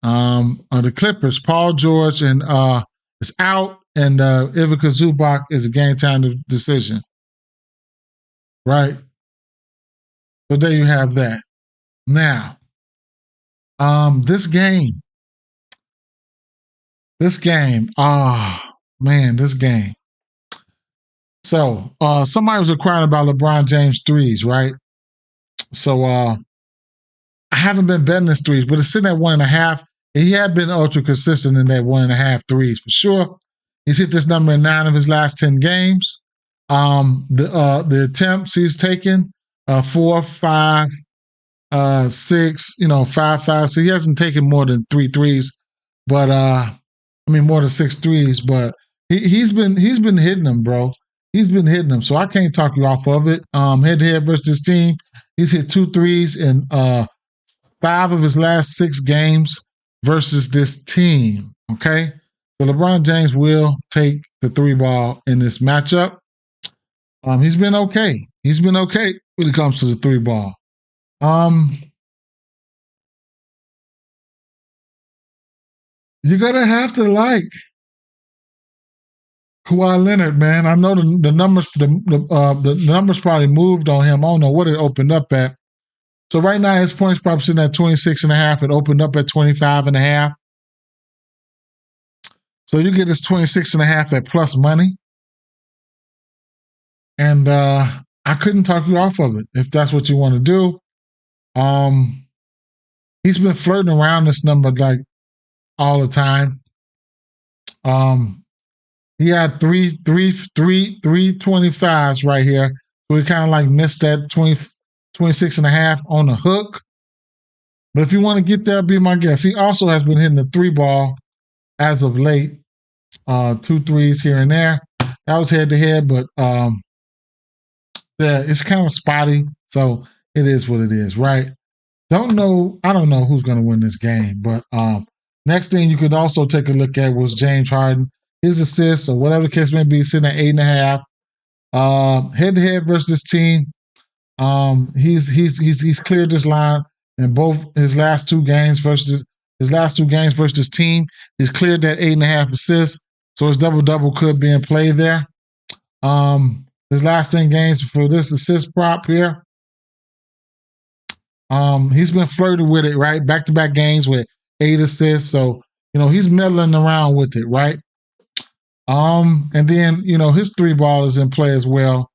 The Clippers, Paul George is out, and Ivica Zubac is a game time decision. Right? So there you have that. Now, this game. This game. So somebody was inquiring about LeBron James threes, right? So I haven't been betting his threes, but it's sitting at 1.5. And he had been ultra consistent in that 1.5 threes for sure. He's hit this number in 9 of his last 10 games. The attempts he's taken, 4, 5, 6, 5, 5. So he hasn't taken more than 3 threes, but more than 6 threes. But he's been hitting them, bro. he's been hitting them, so I can't talk you off of it. Head to head versus this team, he's hit 2 threes in 5 of his last 6 games versus this team. Okay, so LeBron James will take the 3 ball in this matchup. He's been okay. He's been okay when it comes to the 3 ball. You're gonna have to like Kawhi Leonard, man. I know the numbers the numbers probably moved on him. I don't know what it opened up at. So right now his points probably sitting at 26.5. It opened up at 25.5. So you get this 26.5 at plus money. And I couldn't talk you off of it if that's what you want to do. He's been flirting around this number like all the time. He had 325s right here. So he kind of like missed that 26.5 on the hook. But if you want to get there, be my guest. He also has been hitting the 3 ball as of late. 2 threes here and there. That was head to head, but it's kind of spotty. So it is what it is, right? I don't know who's going to win this game, but next thing you could also take a look at was James Harden. His assists or whatever the case may be, sitting at 8.5. Head to head versus this team. He's cleared this line in both his last 2 games versus this team. He's cleared that 8.5 assists. So his double-double could be in play there. His last 10 games for this assist prop here. He's been flirting with it, right? Back-to-back games with 8 assists. So, he's meddling around with it, right? And then, his 3 ball is in play as well,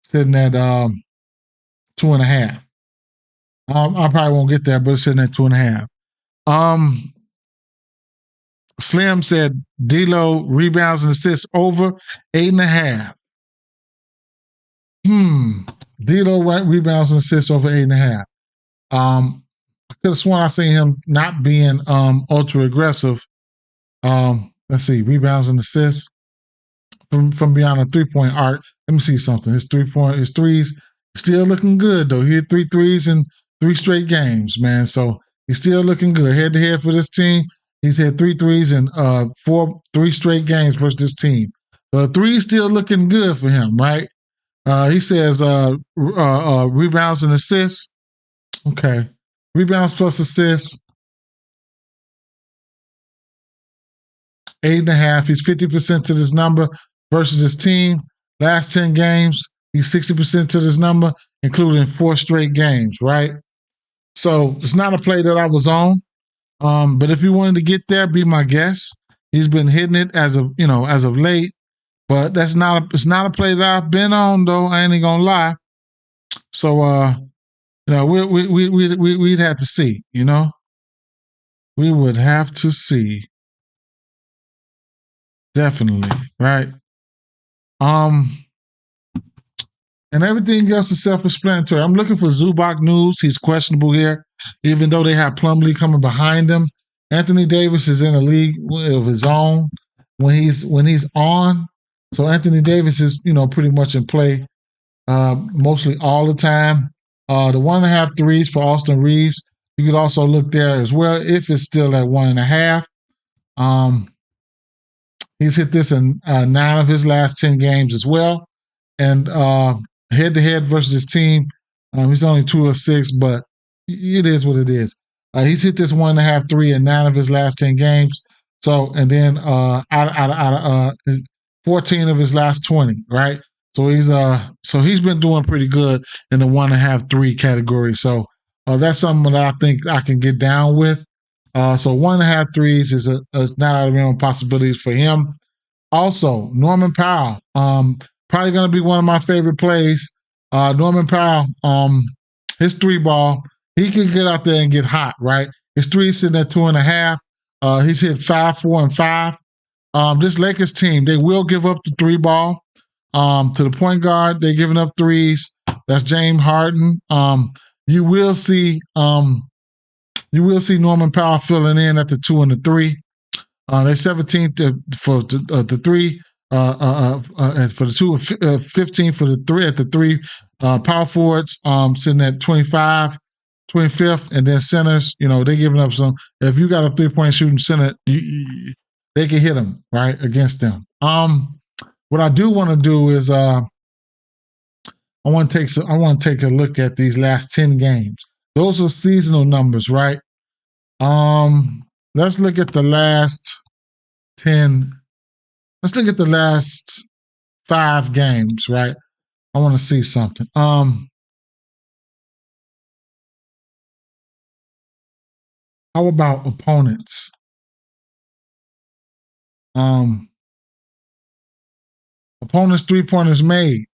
sitting at 2.5. I probably won't get there, but it's sitting at 2.5. Slim said D'Lo rebounds and assists over 8.5. D'Lo rebounds and assists over 8.5. I could have sworn I seen him not being ultra aggressive. Let's see, rebounds and assists from beyond a 3-point arc. Let me see something. His threes still looking good though. He hit 3 threes in 3 straight games, man. So he's still looking good. Head to head for this team, he's hit 3 threes in 3 straight games versus this team. So 3 still looking good for him, right? He says rebounds and assists. Okay. Rebounds plus assists. 8.5. He's 50% to this number versus his team. Last 10 games, he's 60% to this number, including 4 straight games, right? So it's not a play that I was on. But if you wanted to get there, be my guest. He's been hitting it as of late. But it's not a play that I've been on though. I ain't gonna lie. So we'd have to see, We would have to see. Definitely, right? And everything else is self-explanatory. I'm looking for Zubac news. He's questionable here, even though they have Plumlee coming behind him. Anthony Davis is in a league of his own when he's on. So Anthony Davis is, pretty much in play mostly all the time. The 1.5 threes for Austin Reeves. You could also look there as well if it's still at 1.5. He's hit this in 9 of his last 10 games as well. And head-to-head versus his team, he's only 2 of 6, but it is what it is. He's hit this 1.5 3 in 9 of his last 10 games. So, and then out of 14 of his last 20, right? So he's been doing pretty good in the 1.5 3 category. So that's something that I think I can get down with. So 1.5 threes is not out of realm possibilities for him. Also, Norman Powell, probably going to be one of my favorite plays. Norman Powell, his 3 ball, he can get out there and get hot, right? His 3 sitting at 2.5. He's hit 5, 4, and 5. This Lakers team, they will give up the 3 ball to the point guard. They're giving up 3s. That's James Harden. You will see Norman Powell filling in at the 2 and the 3. They're 17th for the 3, for the 2, 15 for the 3 at the 3. Power forwards sitting at 25, 25th, and then centers, they're giving up some. If you got a 3-point shooting center, they can hit them right against them. What I do want to do is I want to take a look at these last 10 games. Those are seasonal numbers, right? Let's look at the last 10. Let's look at the last 5 games, right? I want to see something. How about opponents? Opponents 3-pointers made.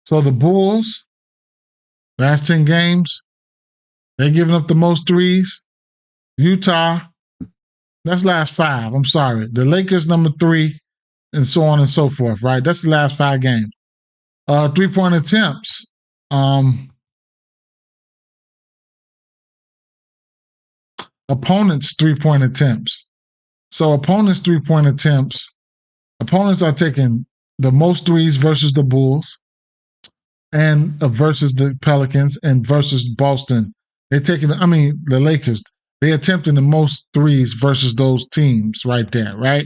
So the Bulls, last 10 games, they're giving up the most threes. Utah, that's last 5. I'm sorry. The Lakers, number 3, and so on and so forth, right? That's the last 5 games. 3-point attempts. Opponents' 3-point attempts. So opponents' 3-point attempts. Opponents are taking the most threes versus the Bulls, and versus the Pelicans, and versus Boston. They're taking, the Lakers. They're attempting the most threes versus those teams right there, right?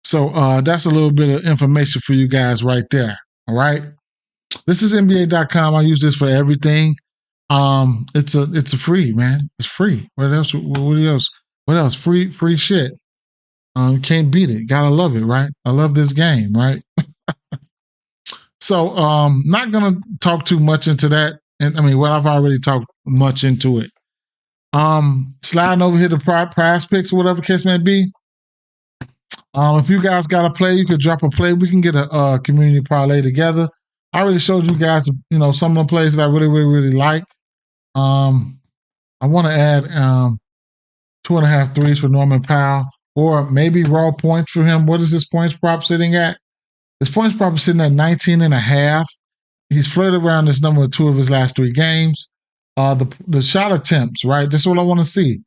So that's a little bit of information for you guys right there, all right? This is NBA.com. I use this for everything. It's a free, man. It's free. What else? What else? Free shit. Can't beat it. Gotta love it, right? I love this game, right? So, not gonna talk too much into that. And I've already talked much into it. Sliding over here to prize picks or whatever the case may be. If you guys got a play, you could drop a play. We can get a community parlay together. I already showed you guys, some of the plays that I really, really, really like. I want to add 2.5 threes for Norman Powell, or maybe raw points for him. What is this points prop sitting at? His points prop is sitting at 19.5. He's flirted around this number 2 of his last 3 games. The shot attempts, right? This is what I want to see.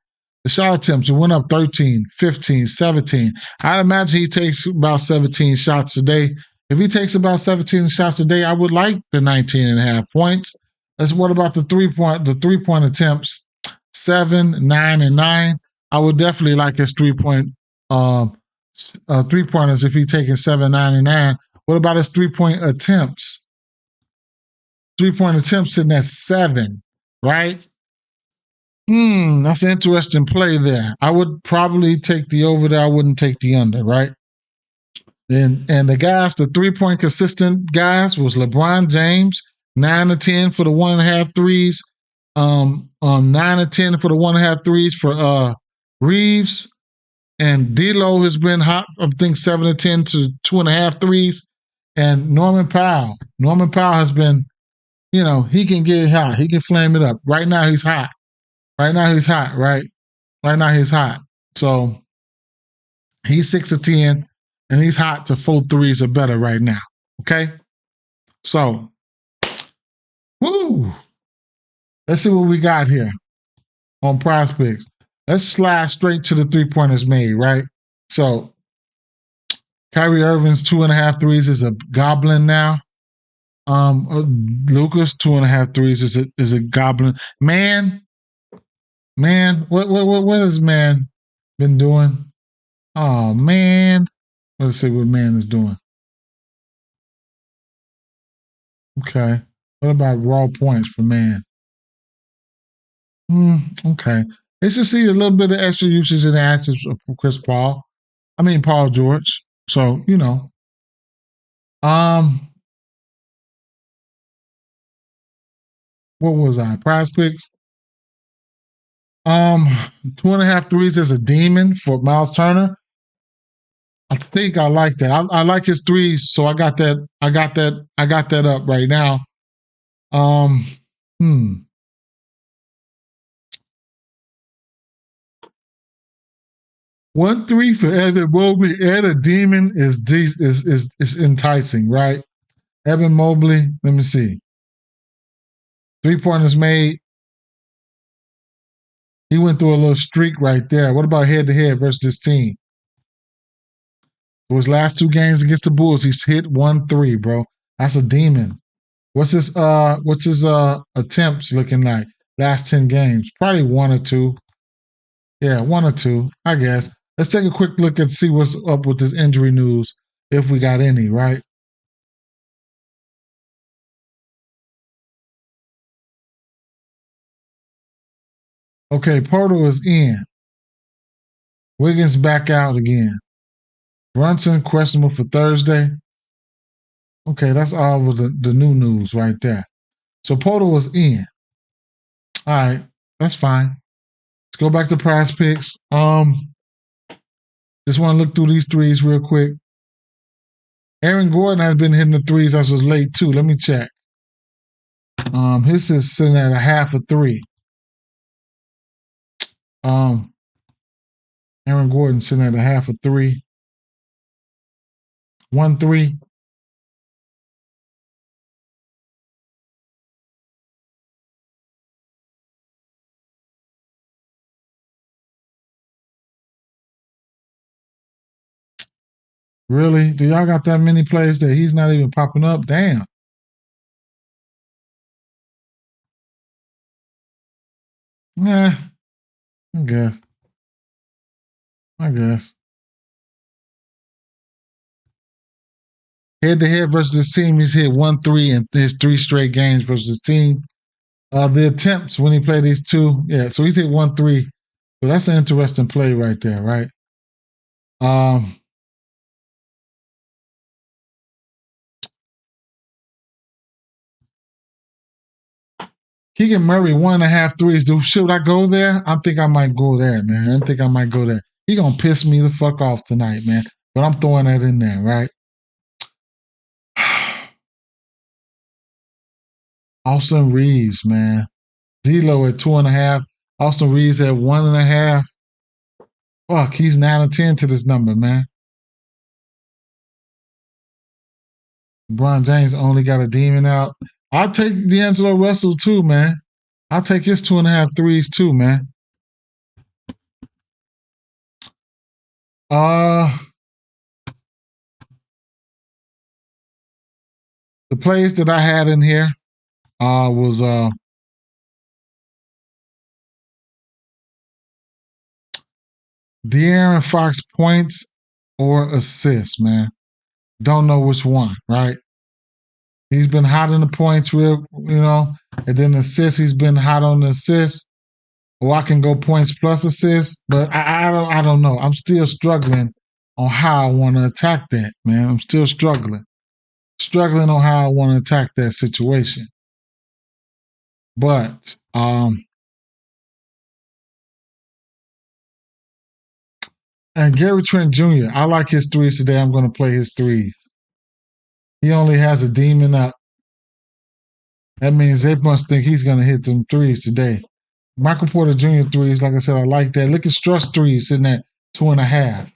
The shot attempts, it went up 13, 15, 17. I'd imagine he takes about 17 shots a day. If he takes about 17 shots a day, I would like the 19.5 points. What about the 3-point attempts? 7, 9, and 9. I would definitely like his 3-point 3-pointers if he's taking 7, 9, and 9. What about his 3-point attempts? 3-point attempts sitting at 7, right? That's an interesting play there. I would probably take the over there. I wouldn't take the under, right? And the guys, the 3-point consistent guys was LeBron James, 9 to 10 for the 1.5 threes. 9 to 10 for the 1.5 threes for Reeves. And D'Lo has been hot, I think 7 to 10 to 2.5 threes. And Norman Powell has been, he can get hot. He can flame it up. Right now he's hot. Right? Right now he's hot. So he's 6 to 10, and he's hot to 4 threes or better right now. Okay? So, woo! Let's see what we got here on prize picks. Let's slide straight to the 3-pointers made, right? So, Kyrie Irving's 2.5 threes is a goblin now. Lucas 2.5 threes is a goblin. Man, what has man been doing? Oh man, let's see what man is doing. Okay, what about raw points for man? Okay, it's just see a little bit of extra usage in the assets for Chris Paul. Paul George. So what was I? Prize picks. 2.5 threes as a demon for Miles Turner. I think I like that. I like his threes, so I got that up right now. 1 3 for Evan Mobley and a demon is enticing, right? Evan Mobley, let me see. 3-pointers made. He went through a little streak right there. What about head-to-head versus this team? For his last 2 games against the Bulls, he's hit 1-3, bro. That's a demon. What's his attempts looking like? Last 10 games. Probably 1 or 2. Yeah, 1 or 2, I guess. Let's take a quick look and see what's up with this injury news, if we got any, right? Okay, Portal is in. Wiggins back out again. Brunson questionable for Thursday. Okay, that's all of the new news right there. So Portal was in. All right, that's fine. Let's go back to Prize Picks. Just want to look through these threes real quick. Aaron Gordon has been hitting the threes as of late too. Let me check. His is sitting at a half a three. Aaron Gordon sitting at a half a three. 1-3. Really? Do y'all got that many players that he's not even popping up? Damn. Nah, I guess. I guess. Head to head versus this team, he's hit 1-3 in his 3 straight games versus this team. The attempts when he played these 2, yeah, so he's hit 1-3. So that's an interesting play right there, right? Keegan Murray, 1.5 threes. Should I go there? I think I might go there, man. I think I might go there. He gonna piss me the fuck off tonight, man. But I'm throwing that in there, right? Austin Reeves, man. D'Lo at 2.5. Austin Reeves at 1.5. Fuck, he's 9 or 10 to this number, man. LeBron James only got a demon out. I'll take D'Angelo Russell too, man. I'll take his 2.5 threes too, man. The plays that I had in here was De'Aaron Fox points or assists, man. Don't know which one, right? He's been hot in the points, and then assists, he's been hot on the assists. Or I can go points plus assists, but I don't know. I'm still struggling on how I want to attack that, man. I'm still struggling on how I want to attack that situation. But and Gary Trent Jr., I like his threes today. I'm going to play his threes. He only has a demon up. That means they must think he's going to hit them threes today. Michael Porter Jr. threes, like I said, I like that. Look at Struss threes sitting at 2.5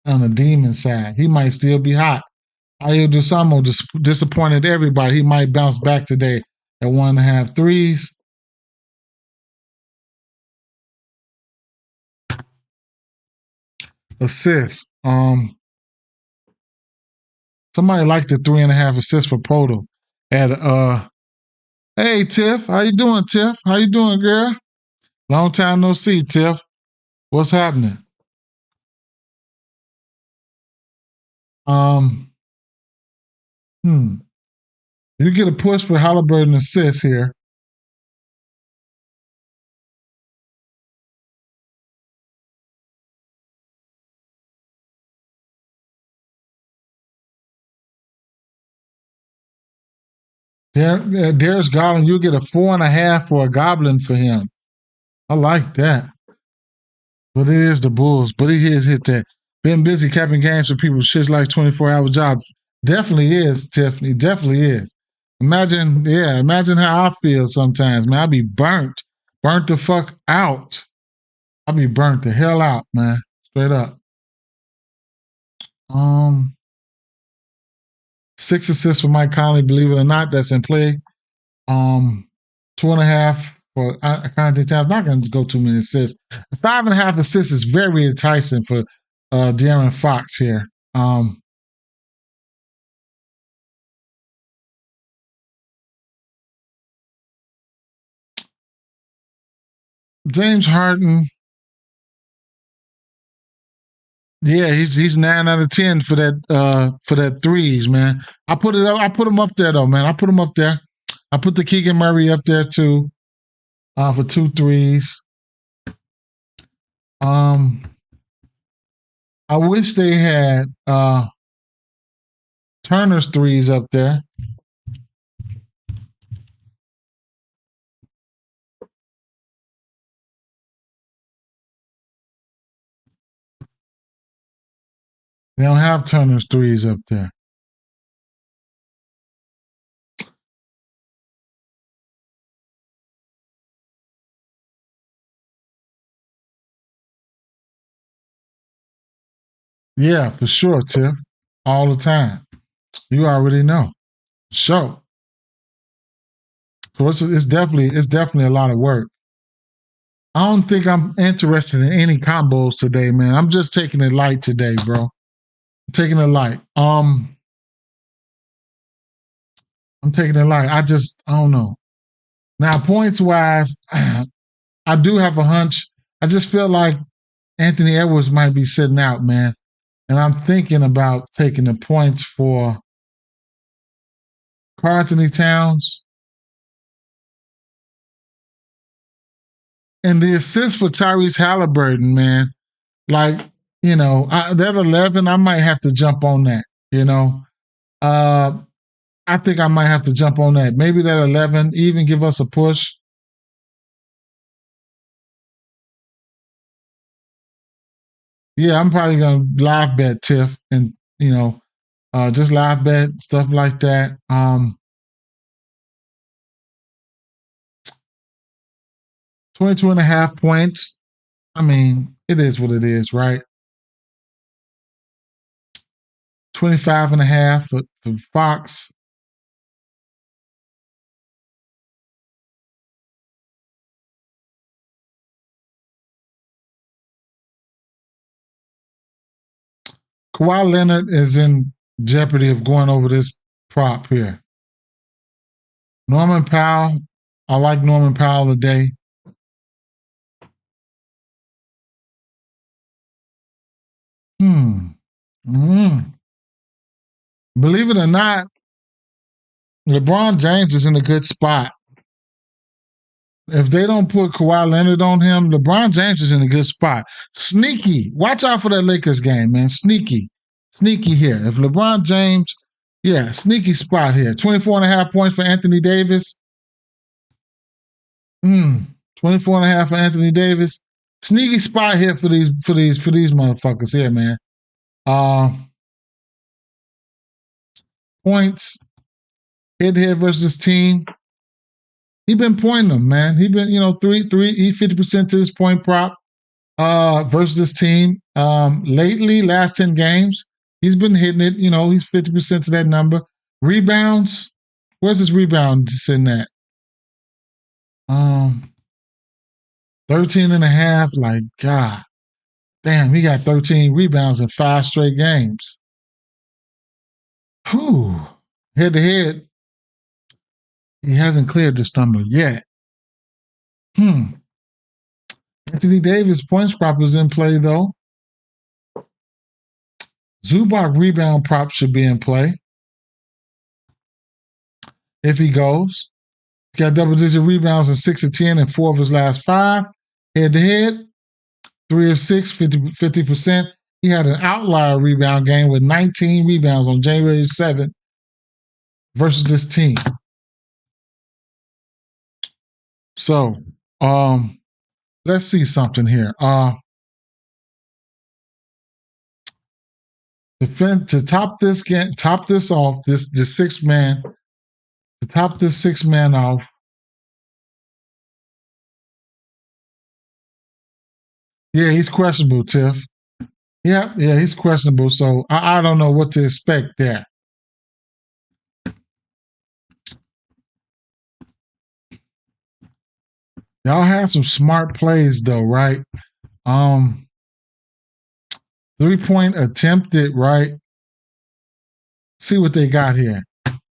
on the demon side. He might still be hot. Ayo Dusamo disappointed everybody. He might bounce back today at 1.5 threes. Assists. Somebody liked the 3.5 assists for Poto. Hey Tiff, how you doing, Tiff? How you doing, girl? Long time no see, Tiff. What's happening? You get a push for Halliburton assists here. Darius Garland, you get a 4.5 for a goblin for him. I like that. But it is the Bulls. But he has hit that. Been busy capping games for people. Shit's like 24-hour jobs. Definitely is, Tiffany. Definitely is. Imagine how I feel sometimes, man. I be burnt. Burnt the fuck out. I be burnt the hell out, man. Straight up. 6 assists for Mike Conley, believe it or not, that's in play. 2.5 for Conley Towns. Not going to go too many assists. 5.5 assists is very enticing for De'Aaron Fox here. James Harden, yeah, he's 9 out of 10 for that threes, man. I put him up there though, man. I put him up there. I put the Keegan Murray up there too, for 2 threes. I wish they had Turner's threes up there. They don't have Turner's threes up there. Yeah, for sure, Tiff. All the time. You already know. So it's definitely a lot of work. I don't think I'm interested in any combos today, man. I'm just taking it light today, bro. I'm taking it light. I'm taking it light. I don't know. Now, points wise, I do have a hunch. I just feel like Anthony Edwards might be sitting out, man. And I'm thinking about taking the points for Karl-Anthony Towns. And the assist for Tyrese Halliburton, man. Like, that 11, I might have to jump on that, I think I might have to jump on that. Maybe that 11, even give us a push. Yeah, I'm probably going to live bet Tiff and, just live bet, stuff like that. 22.5 points. I mean, it is what it is, right? 25.5 for Fox. Kawhi Leonard is in jeopardy of going over this prop here. Norman Powell. I like Norman Powell today. Believe it or not, LeBron James is in a good spot. If they don't put Kawhi Leonard on him, LeBron James is in a good spot. Sneaky. Watch out for that Lakers game, man. Sneaky. Sneaky here. If LeBron James, sneaky spot here. 24.5 points for Anthony Davis. 24.5 for Anthony Davis. Sneaky spot here for these motherfuckers here, man. Points. Head versus team. He been pointing them, man. He been, 50% to his point prop versus this team. Lately, last 10 games, he's been hitting it. He's 50% to that number. Rebounds. Where's his rebound sitting at? 13.5. Like, God damn, he got 13 rebounds in 5 straight games. Whew. Head to head, he hasn't cleared this number yet. Anthony Davis points prop is in play, though. Zubac rebound prop should be in play. If he goes. He's got double-digit rebounds in 6 of 10 and 4 of his last 5. Head-to-head, 3 of 6, 50%. He had an outlier rebound game with 19 rebounds on January 7th versus this team. So, let's see something here. To top this off, this 6-man, to top this 6-man off. Yeah, he's questionable, Tiff. Yeah, he's questionable. So I don't know what to expect there. Y'all had some smart plays though, right? 3-point attempted, right? See what they got here.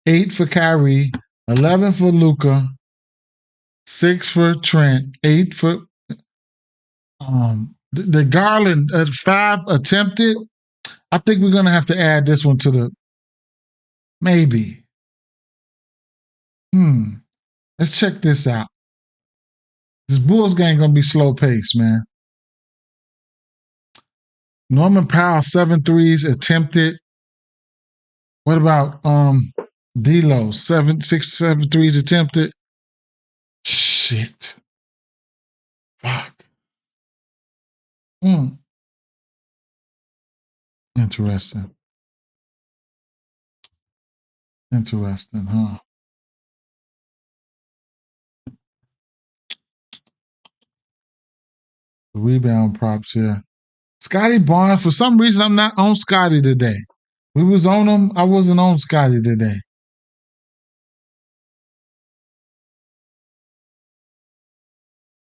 8 for Kyrie, 11 for Luka, 6 for Trent, 8 for the Garland 5 attempted. I think we're gonna have to add this one to the maybe. Let's check this out. This Bulls game gonna be slow paced, man. Norman Powell 7 threes attempted. What about D'Lo 7 threes attempted? Shit. Fuck. Interesting. Interesting, huh? The rebound props here. Scotty Barnes, for some reason, I'm not on Scotty today. We was on him. I wasn't on Scotty today.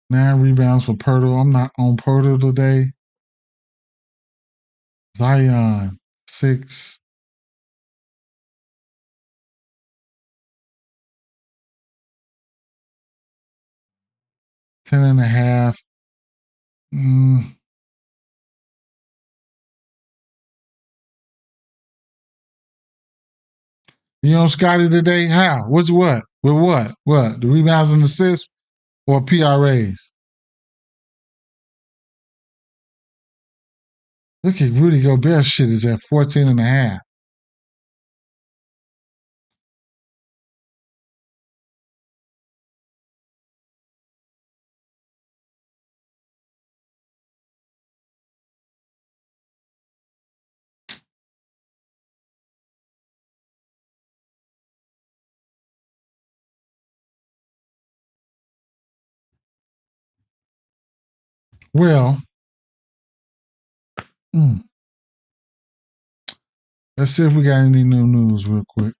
9 rebounds for Pirtle. I'm not on Pirtle today. Zion, 6. Ten and a half. You know Scotty today? How? What's what? With what? What? The rebounds and assists or PRAs? Look at Rudy Gobert shit is at 14 and a half. Well, let's see if we got any new news real quick.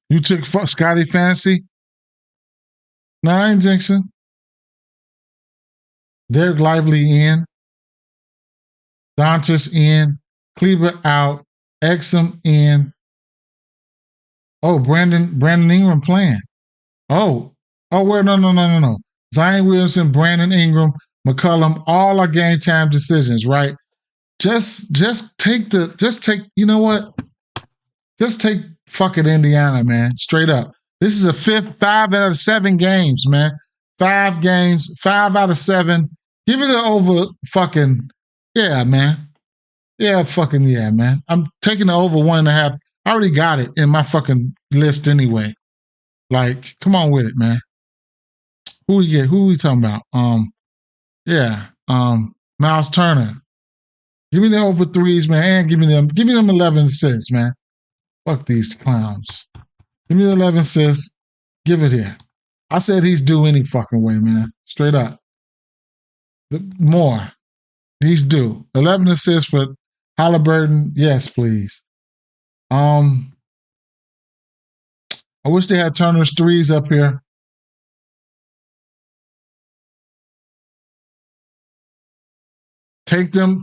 You took Scotty Fantasy? No, I ain't jinxing. Derek Lively in. Dontis in. Cleaver out. Exum in. Oh, Brandon Ingram playing. Oh, wait, no. Zion Williamson, Brandon Ingram, McCollum, all are game time decisions, right? Just take, you know what? Just take fucking Indiana, man. Straight up. This is a 5 out of 7 games, man. 5 games, 5 out of 7. Give it an over fucking, yeah, man. Yeah, fucking yeah, man. I'm taking the over 1.5. I already got it in my fucking list anyway. Like, come on with it, man. Who we talking about? Miles Turner. Give me the over 3s, man, and give me them 11 assists, man. Fuck these clowns. Give me the 11 assists. Give it here. I said he's due any fucking way, man. Straight up. More. He's due. 11 assists for Halliburton. Yes, please. I wish they had Turner's 3s up here. Take them,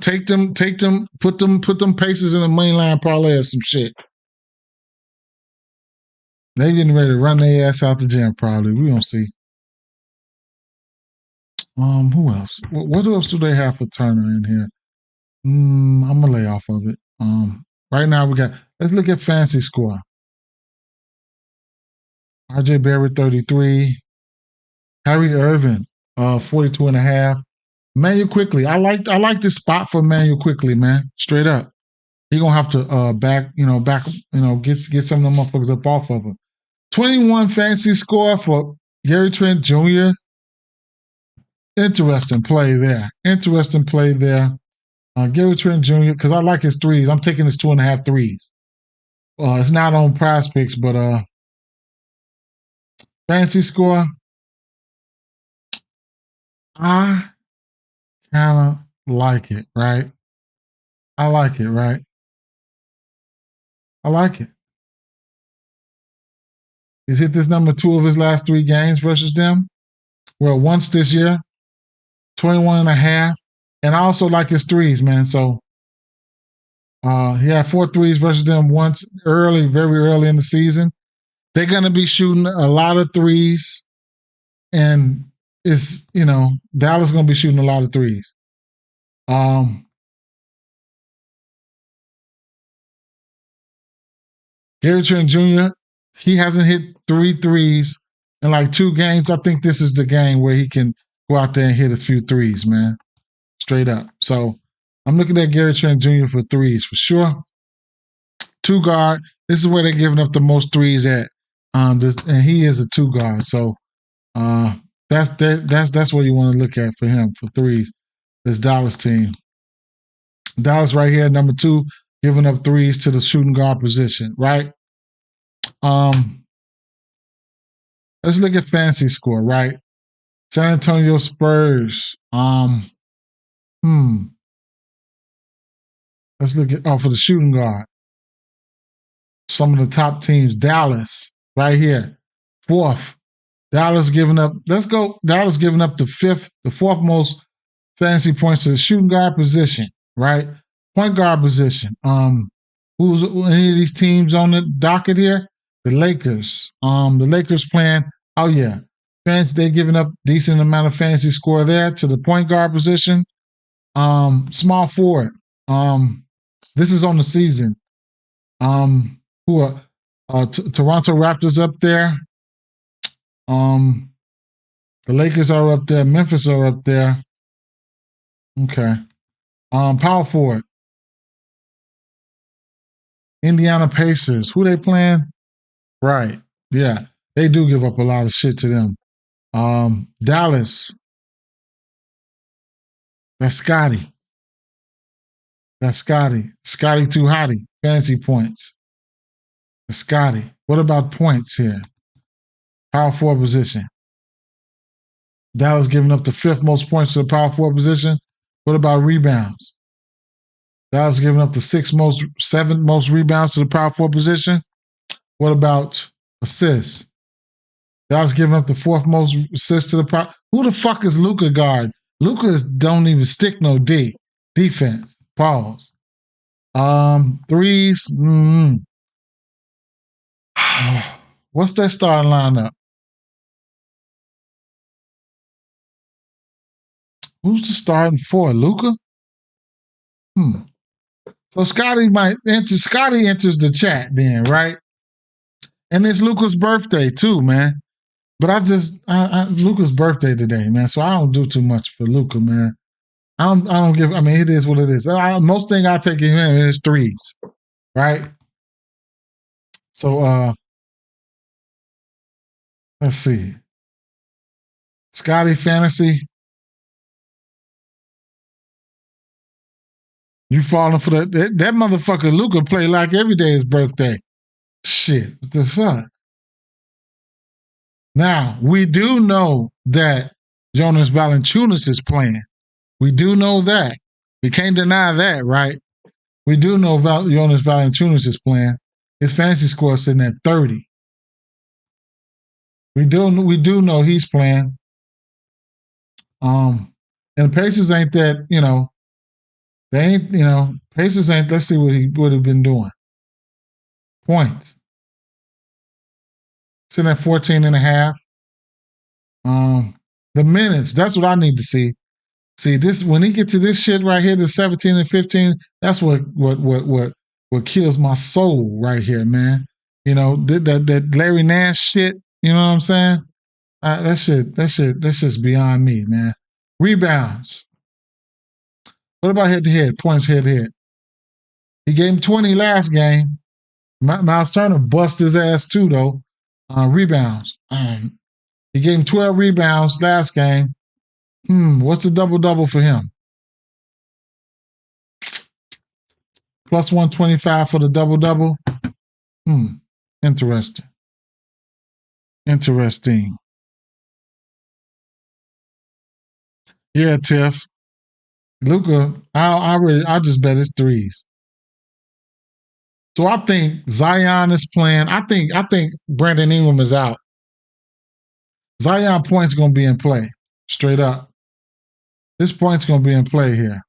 put them paces in the mainline parlay or some shit. They getting ready to run their ass out the gym, probably. We don't see. Who else? What else do they have for Turner in here? I'm gonna lay off of it. Right now let's look at fancy score. RJ Barrett 33. Harry Irvin, 42 and a half. Manuel Quickly. I like this spot for Manuel Quickly, man. Straight up. He gonna have to get some of them motherfuckers up off of him. 21 fancy score for Gary Trent Jr. Interesting play there. Gary Trent Jr., because I like his 3s. I'm taking his 2.5 3s. It's not on Prize Picks, but fancy score. I kind of like it, right? I like it, right? I like it. He's hit this number 2 of his last 3 games versus them. Well, once this year, 21 and a half, And I also like his threes, man. So he had 4 threes versus them once early, very early in the season. They're going to be shooting a lot of threes, and it's, Dallas going to be shooting a lot of threes. Gary Trent Jr., he hasn't hit 3 threes in like 2 games. I think this is the game where he can go out there and hit a few threes, man. Straight up. So I'm looking at Gary Trent Jr. for threes for sure. 2 guard. This is where they're giving up the most threes at. And he is a 2 guard. So that's what you want to look at for him for threes. This Dallas team. Dallas right here, number 2, giving up threes to the shooting guard position, right? Let's look at fantasy score, right? San Antonio Spurs. Let's look at for the shooting guard. Some of the top teams. Dallas, right here, 4th. Dallas giving up. Let's go. Dallas giving up the 4th most fantasy points to the shooting guard position, right? Point guard position. Who's any of these teams on the docket here? The Lakers. The Lakers playing. Oh yeah, they're giving up decent amount of fantasy score there to the point guard position. Small forward. This is on the season. Who are Toronto Raptors up there? The Lakers are up there. Memphis are up there. Okay. Power forward. Indiana Pacers. Who they playing? Right. Yeah. They do give up a lot of shit to them. Dallas. That's Scotty. Scotty too hotty. Fancy points. That's Scotty. What about points here? Power forward position. Dallas giving up the 5th most points to the power forward position. What about rebounds? Dallas giving up the 7th most rebounds to the power forward position. What about assists? Dallas giving up the 4th most assists to the power. Who the fuck is Luka guard? Luka don't even stick no defense. Pause. Threes. What's that starting lineup? Who's the starting 4? Luka? So Scotty enters the chat then, right? And it's Luka's birthday too, man. But Luka's birthday today, man. So I don't do too much for Luka, man. I don't give. I mean, it is what it is. Most thing I take him in is threes, right? So let's see. Scotty Fantasy. You falling for that motherfucker Luka play like every day is birthday. Shit, what the fuck? Now, we do know that Jonas Valanciunas is playing. We do know that. We can't deny that, right? We do know Jonas Valanciunas is playing. His fantasy score is sitting at 30. We do know he's playing. And the Pacers ain't that, they ain't, Pacers ain't, let's see what he would have been doing. Points. Sitting at 14.5. The minutes, that's what I need to see. See, this when he gets to this shit right here, the 17 and 15, that's what kills my soul right here, man. That Larry Nash shit, you know what I'm saying? That's just beyond me, man. Rebounds. What about head-to-head? Points head-to-head. He gave him 20 last game. Miles Turner bust his ass too, though. Rebounds. He gave him 12 rebounds last game. What's the double-double for him? Plus 125 for the double-double. Interesting. Yeah, Tiff. Luka, I just bet it's threes. So I think Zion is playing. I think Brandon Ingram is out. Zion points going to be in play. Straight up. This point's going to be in play here.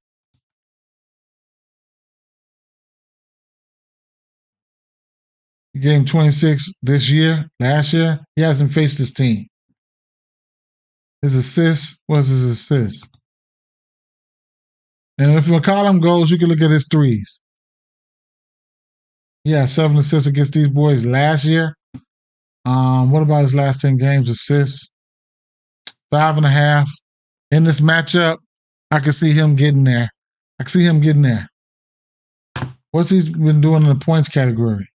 He gave him 26 this year. Last year, he hasn't faced his team. His assist was his assist. And if McCollum goes, you can look at his threes. He had 7 assists against these boys last year. What about his last 10 games? Assists, 5.5. In this matchup, I can see him getting there. I can see him getting there. What's he been doing in the points category?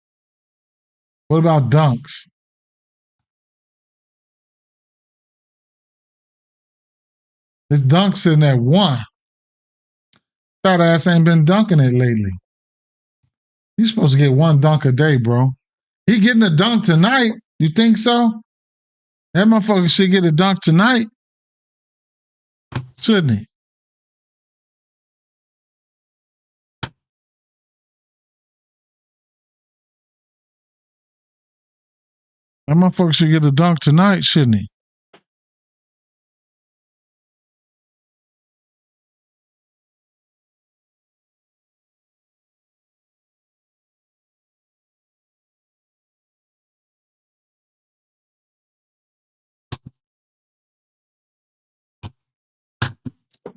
What about dunks? His dunks sitting at 1. Fat ass ain't been dunking it lately. You're supposed to get 1 dunk a day, bro. He getting a dunk tonight. You think so? That motherfucker should get a dunk tonight. Shouldn't he? That motherfucker should get a dunk tonight, shouldn't he?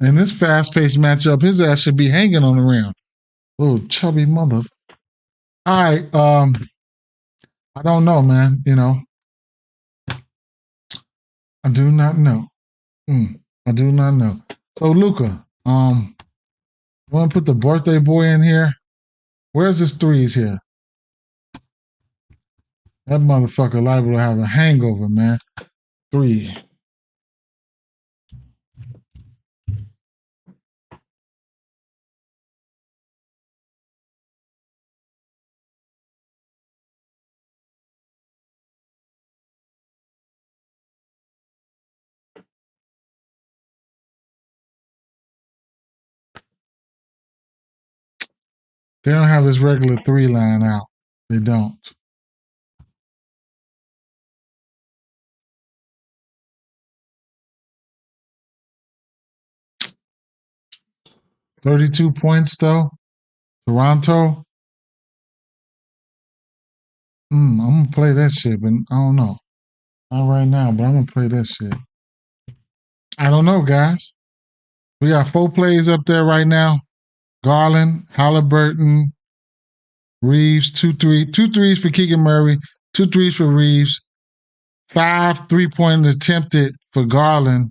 In this fast-paced matchup, his ass should be hanging on the rim. Little chubby mother. All right, I don't know, man. I do not know. I do not know. So, Luca, want to put the birthday boy in here? Where's his threes here? That motherfucker liable to have a hangover, man. 3. They don't have his regular 3 line out. They don't. $32 points, though. Toronto. I'm going to play that shit, but I don't know. Not right now, but I'm going to play that shit. I don't know, guys. We got 4 plays up there right now. Garland, Halliburton, Reeves, 2 threes for Keegan Murray, 2 threes for Reeves, 5 3-pointers attempted for Garland.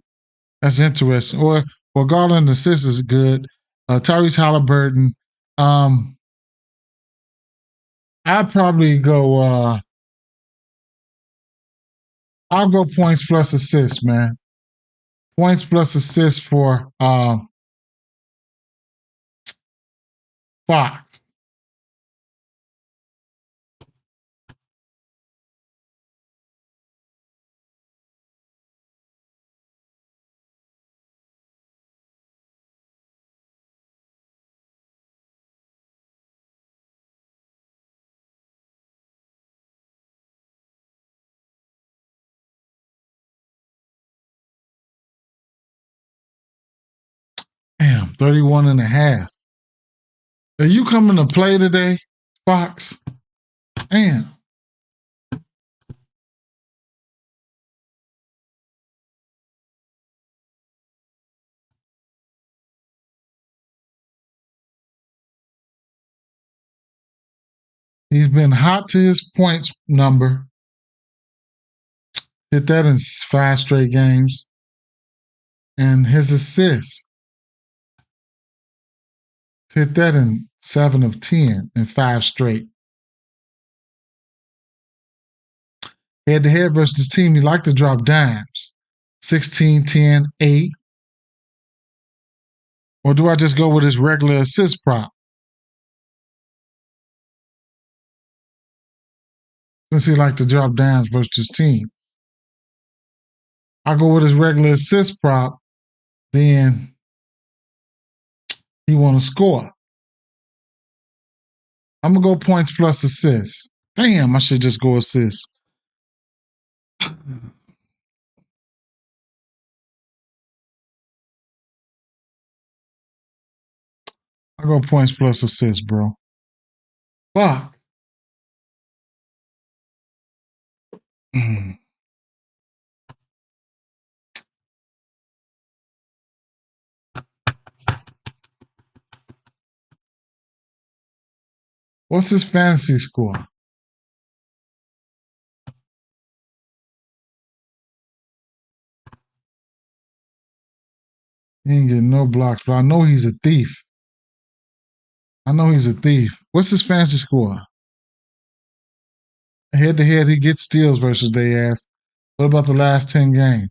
That's interesting. Or Garland assists is good. Tyrese Halliburton. I'd probably go. I'll go points plus assists, man. Points plus assists for Fox. Damn, 31.5. Are you coming to play today, Fox? Damn. He's been hot to his points number. Hit that in 5 straight games. And his assists. Hit that in 7 of 10 in 5 straight. Head-to-head versus the team, he liked to drop dimes. 16, 10, 8. Or do I just go with his regular assist prop? Since he liked to drop dimes versus his team. I go with his regular assist prop, then he want to score. I'm going to go points plus assists. Damn, I should just go assists. I go points plus assists, bro. Fuck. What's his fantasy score? He ain't getting no blocks, but I know he's a thief. What's his fantasy score? Head to head, he gets steals versus they ass. What about the last 10 games?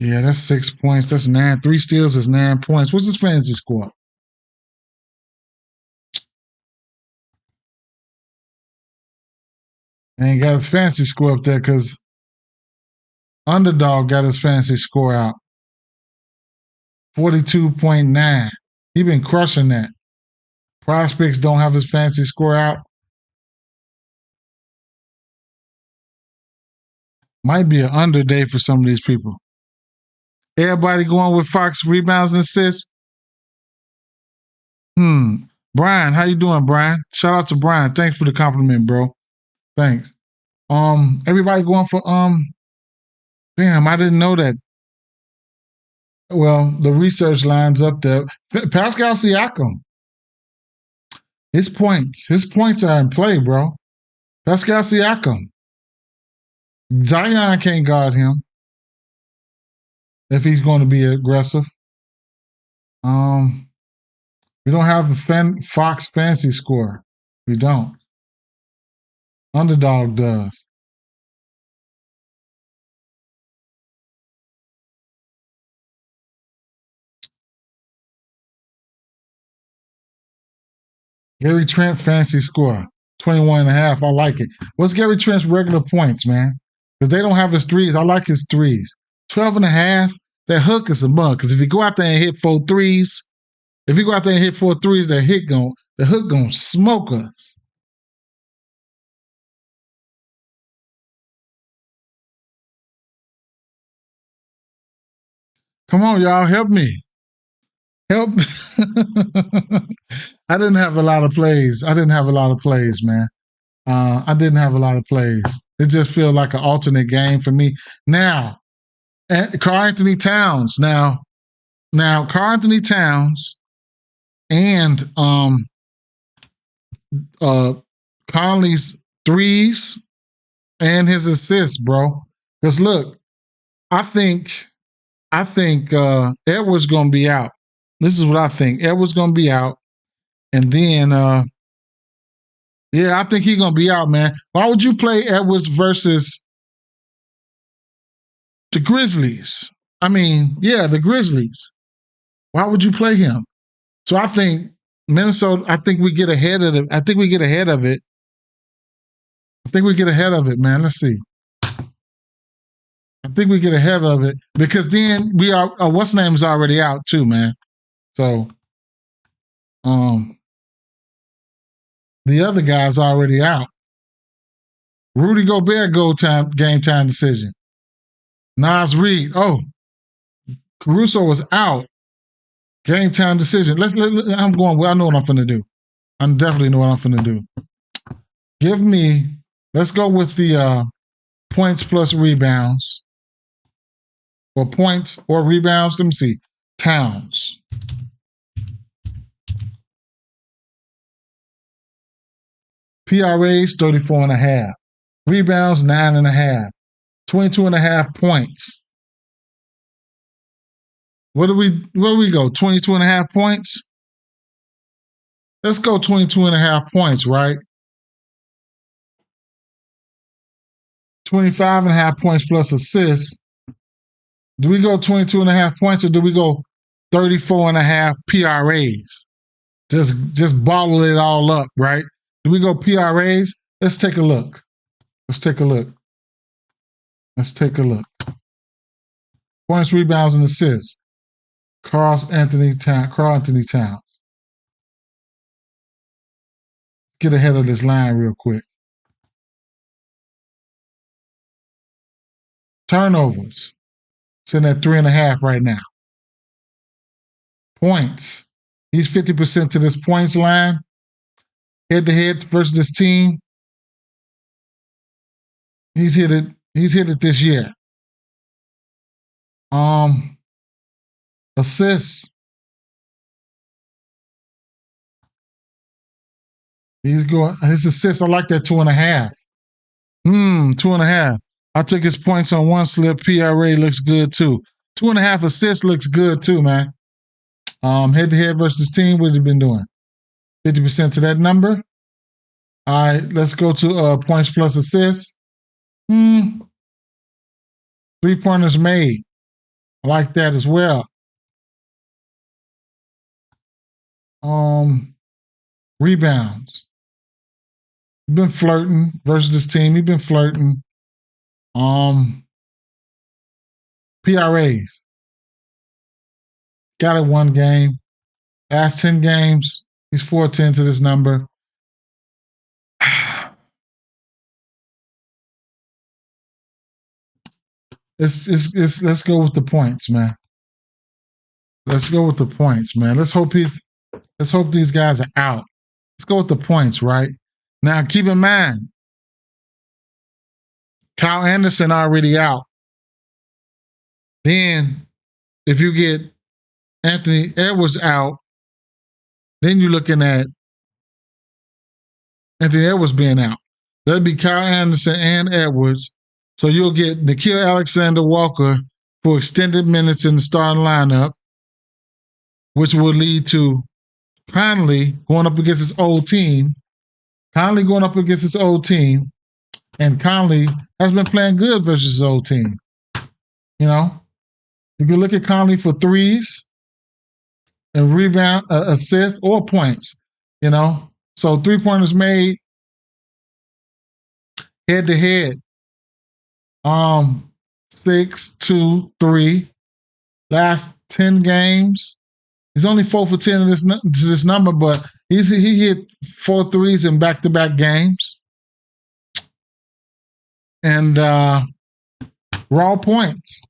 Yeah, that's 6 points. That's 9. 3 steals is 9 points. What's his fantasy score? And he got his fantasy score up there because Underdog got his fantasy score out. 42.9. He been crushing that. Prospects don't have his fantasy score out. Might be an under day for some of these people. Everybody going with Fox rebounds and assists. Brian, how you doing, Brian? Shout out to Brian. Thanks for the compliment, bro. Thanks. Everybody going for damn, I didn't know that. Well, the research lines up there. Pascal Siakam. His points are in play, bro. Pascal Siakam. Zion can't guard him if he's going to be aggressive. We don't have a Fox fantasy score. We don't. Underdog does. Gary Trent fantasy score, 21.5. I like it. What's Gary Trent's regular points, man? Because they don't have his threes. I like his threes. 12.5. That hook is a bug. Because if you go out there and hit 4 threes, the hook gonna smoke us. Come on, y'all, help me. Help. I didn't have a lot of plays. Man. I didn't have a lot of plays. It just feels like an alternate game for me. Now, Karl-Anthony Towns. Now, Karl-Anthony Towns and Conley's threes and his assists, bro. Because look, I think Edwards gonna be out. This is what I think. Edwards gonna be out. And then I think he's gonna be out, man. Why would you play Edwards versus the Grizzlies? The Grizzlies. Why would you play him? So I think Minnesota, I think we get ahead of it. Man. Let's see. I think we get ahead of it because then we are what's name's already out too, man. So the other guy's already out. Rudy Gobert game time decision. Nas Reed. Oh, Caruso was out. Game time decision. I know what I'm finna do. I definitely know what I'm finna do. Let's go with the points plus rebounds. Or points or rebounds. Let me see. Towns. PRAs 34.5. Rebounds 9.5. 22.5 points. Where do we go? 22.5 points? Let's go 22.5 points, right? 25.5 points plus assists. Do we go 22.5 points or do we go 34.5 PRAs? Just bottle it all up, right? Do we go PRAs? Let's take a look. Points, rebounds, and assists. Karl-Anthony Towns. Get ahead of this line real quick. Turnovers. Sitting at 3.5 right now. Points. He's 50% to this points line. Head-to-head versus this team. He's hit it. He's hit it this year. Assists. He's going. His assists. I like that 2.5. 2.5. I took his points on one slip. PRA looks good too. 2.5 assists looks good too, man. Head-to-head versus this team. What have you been doing? 50% to that number. All right, let's go to points plus assists. 3-pointers made. I like that as well. Rebounds. He's been flirting versus this team. He's been flirting. PRAs. Got it one game. Last 10 games, he's 4-10 to this number. Let's go with the points, man. Let's go with the points, man. Let's hope these guys are out. Let's go with the points, right? Now keep in mind, Kyle Anderson already out. Then if you get Anthony Edwards out, then you're looking at Anthony Edwards being out. That'd be Kyle Anderson and Edwards. So you'll get Nickeil Alexander-Walker for extended minutes in the starting lineup, which will lead to Conley going up against his old team. And Conley has been playing good versus his old team. You know, you can look at Conley for threes and rebound, assists, or points. You know, so 3-pointers made head to head. 6, 2, 3. Last 10 games. He's only 4 for 10 to this number, but he hit 4 threes in back-to-back games. And raw points.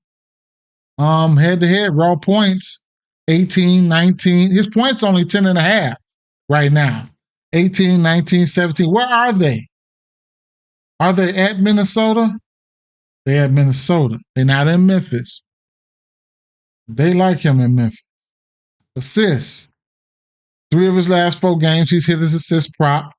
Head-to-head, raw points, 18, 19. His points only 10.5 right now. 18, 19, 17. Where are they? Are they at Minnesota? They're at Minnesota. They're not in Memphis. They like him in Memphis. Assists. 3 of his last 4 games, he's hit his assist prop.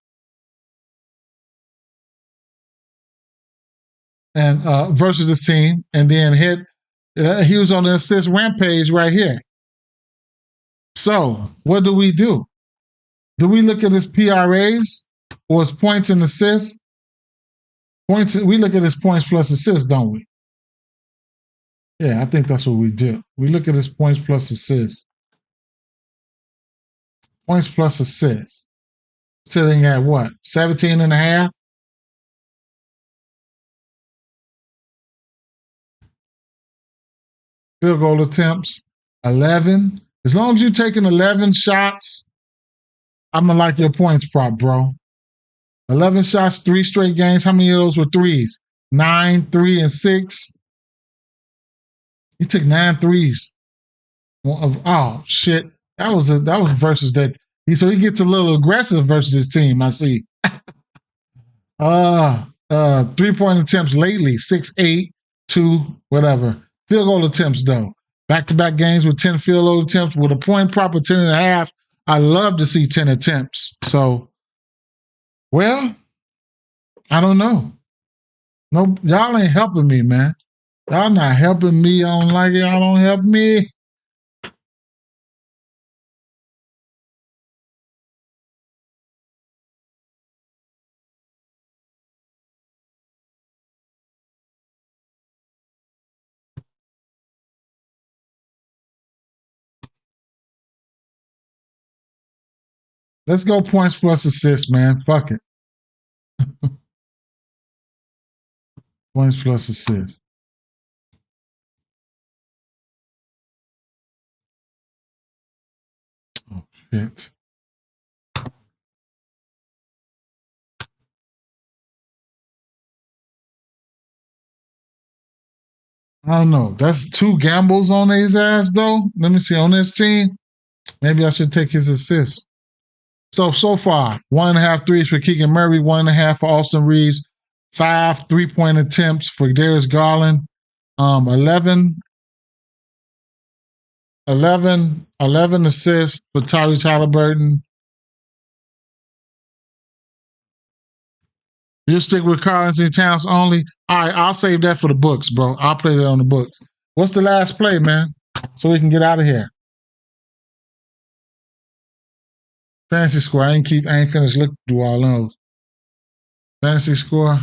And versus this team. And then he was on the assist rampage right here. So, what do we do? Do we look at his PRAs or his points and assists? We look at his points plus assists, don't we? Yeah, I think that's what we do. We look at his points plus assists. Points plus assists. Sitting at what? 17.5? Field goal attempts, 11. As long as you're taking 11 shots, I'm going to like your points prop, bro. 11 shots, 3 straight games. How many of those were threes? 9, 3, and 6. He took 9 threes. Oh, shit. That was versus that. So he gets a little aggressive versus his team, I see. 3-point attempts lately, 6, 8, 2, whatever. Field goal attempts, though. Back-to-back games with 10 field goal attempts with a point prop of 10.5. I love to see 10 attempts. So, well, I don't know. No, y'all ain't helping me, man. Y'all not helping me. I don't like it. Y'all don't help me. Let's go points plus assists, man. Fuck it. Points plus assists. Oh, shit. I don't know. That's 2 gambles on his ass, though. Let me see. On this team, Maybe I should take his assist. So far, 1.5 threes for Keegan Murray, 1.5 for Austin Reeves, 5 3-point attempts for Darius Garland, 11 assists for Tyrese Halliburton. You stick with Karl-Anthony Towns only? All right, I'll save that for the books, bro. I'll play that on the books. What's the last play, man? So we can get out of here. Fantasy score. I ain't finished looking through all those. Fantasy score.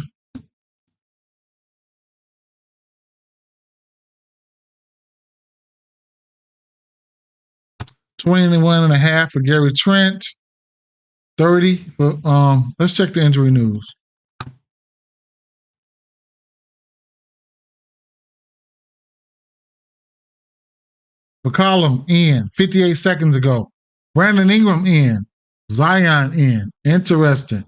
$21.5 for Gary Trent. 30 for let's check the injury news. McCollum in 58 seconds ago. Brandon Ingram in. Zion in. Interesting.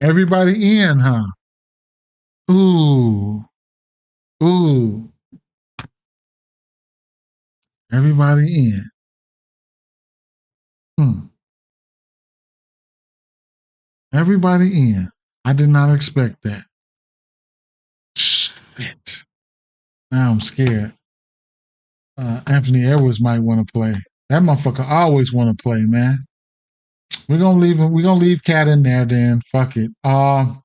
Everybody in, huh? Ooh. Everybody in. Everybody in. I did not expect that. Shit. Now I'm scared. Anthony Edwards might want to play. That motherfucker always want to play, man. We're gonna leave him. We're gonna leave Cat in there then. Fuck it. We're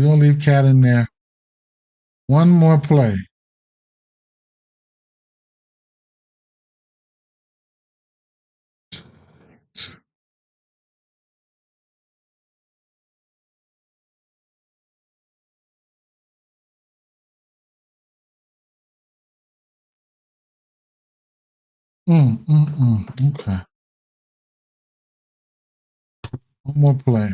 gonna leave Cat in there. One more play. Okay. One more play.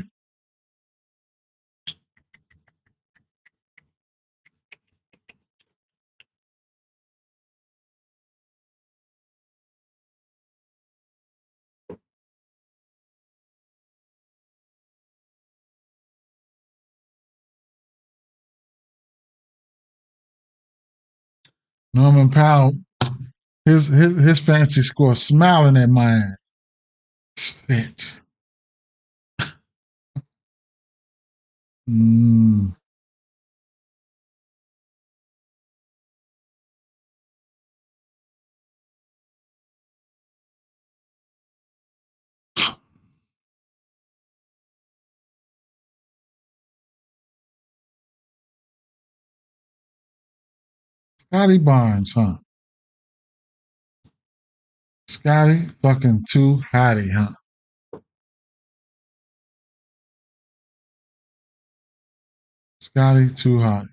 Norman Powell, his fantasy score smiling at my ass. Spit. Scotty Barnes, huh? Scotty fucking too hotty, huh? Scotty too hot.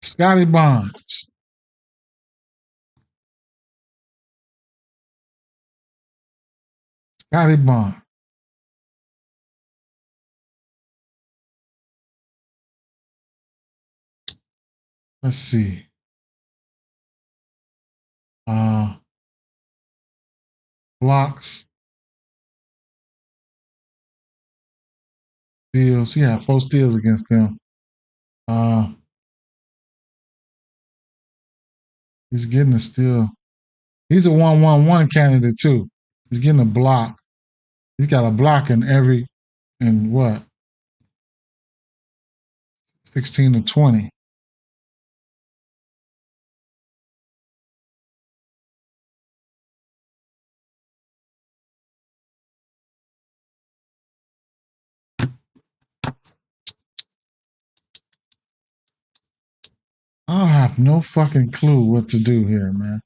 Scotty Barnes. Scotty Barnes. Let's see. Blocks. Steals. He had 4 steals against them. He's getting a steal. He's a 1-1-1 candidate too. He's getting a block. He's got a block in what? 16 to 20. I have no fucking clue what to do here, man.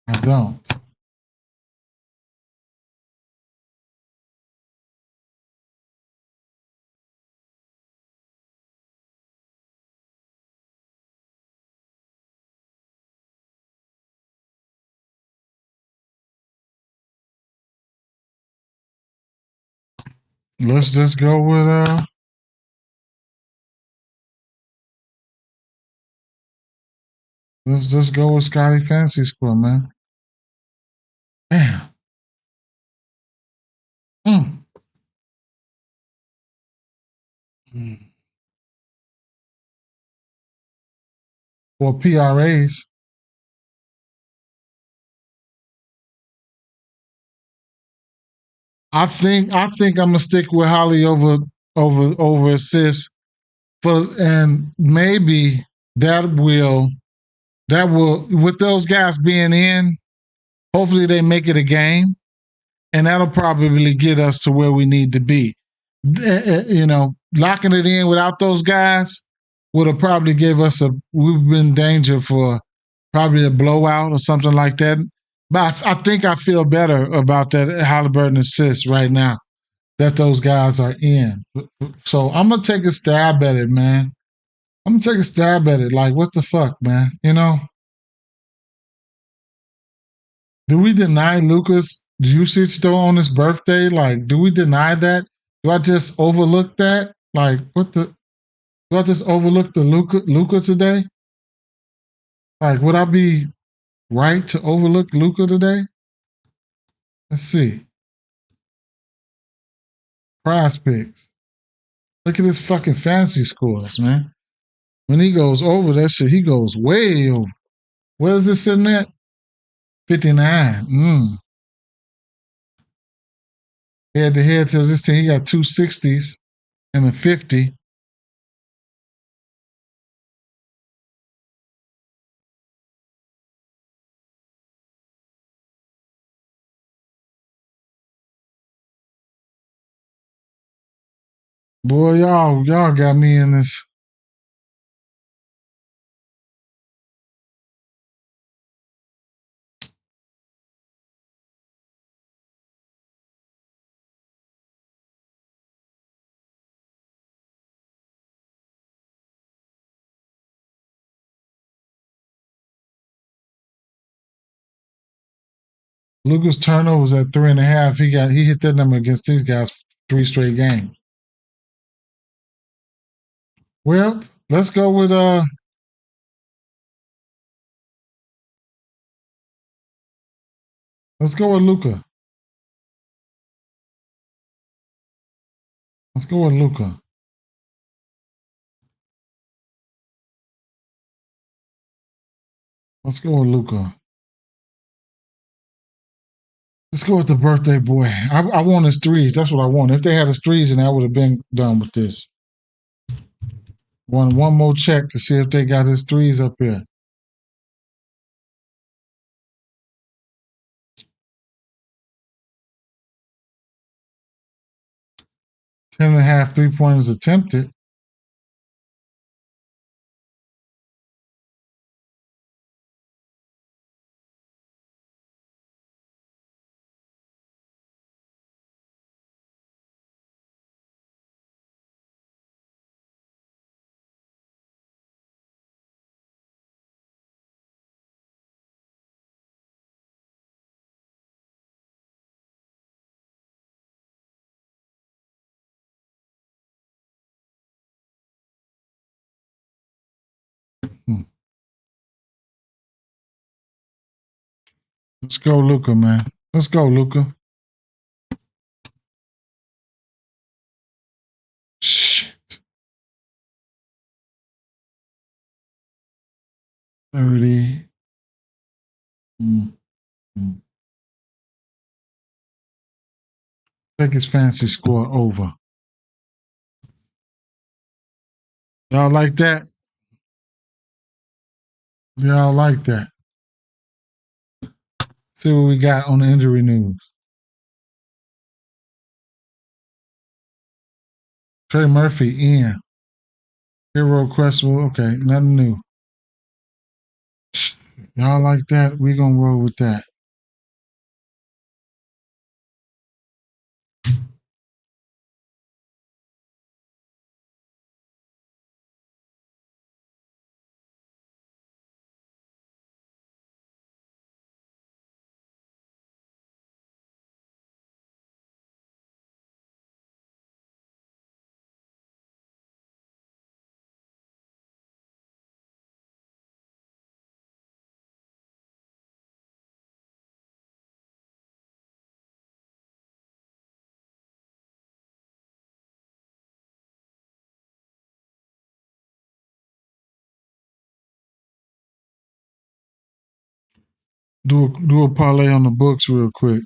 I don't. Let's just go with Scotty Fancy Score, man. Damn. Mm. Mm. For PRAs, I think I'm gonna stick with Holly over assist and maybe that will with those guys being in. Hopefully they make it a game, and that'll probably get us to where we need to be. Locking it in without those guys would have probably gave us we've been in danger for probably a blowout or something like that. But I think I feel better about that Halliburton assist right now that those guys are in. So I'm gonna take a stab at it, man. I'm gonna take a stab at it. Like, what the fuck, man? Do we deny Luca's usage though on his birthday? Like, do we deny that? Do I just overlook that? Like, do I just overlook the Luca today? Like, would I be right to overlook Luca today? Let's see. Prize picks. Look at his fucking fantasy scores, man. When he goes over that shit, he goes way over. Where is this sitting at? 59. Head to head to this team, he got two 60s and a 50. Boy, y'all got me in this. Lucas turnovers at 3.5. He hit that number against these guys 3 straight games. Well, let's go with Luca. Let's go with Luca. Let's go with Luca. Let's go with the birthday boy. I want his threes. That's what I want. If they had his threes, then I would have been done with this. One more check to see if they got his threes up here. 10.5 3-pointers attempted. Hmm. Let's go, Luca, man. Let's go, Luca. Shit. 30. Mm. Biggest fancy score over. Y'all like that? Y'all like that? See what we got on the injury news. Trey Murphy in. Hero questionable. Okay, nothing new. Y'all like that? We gonna roll with that. do a parlay on the books real quick.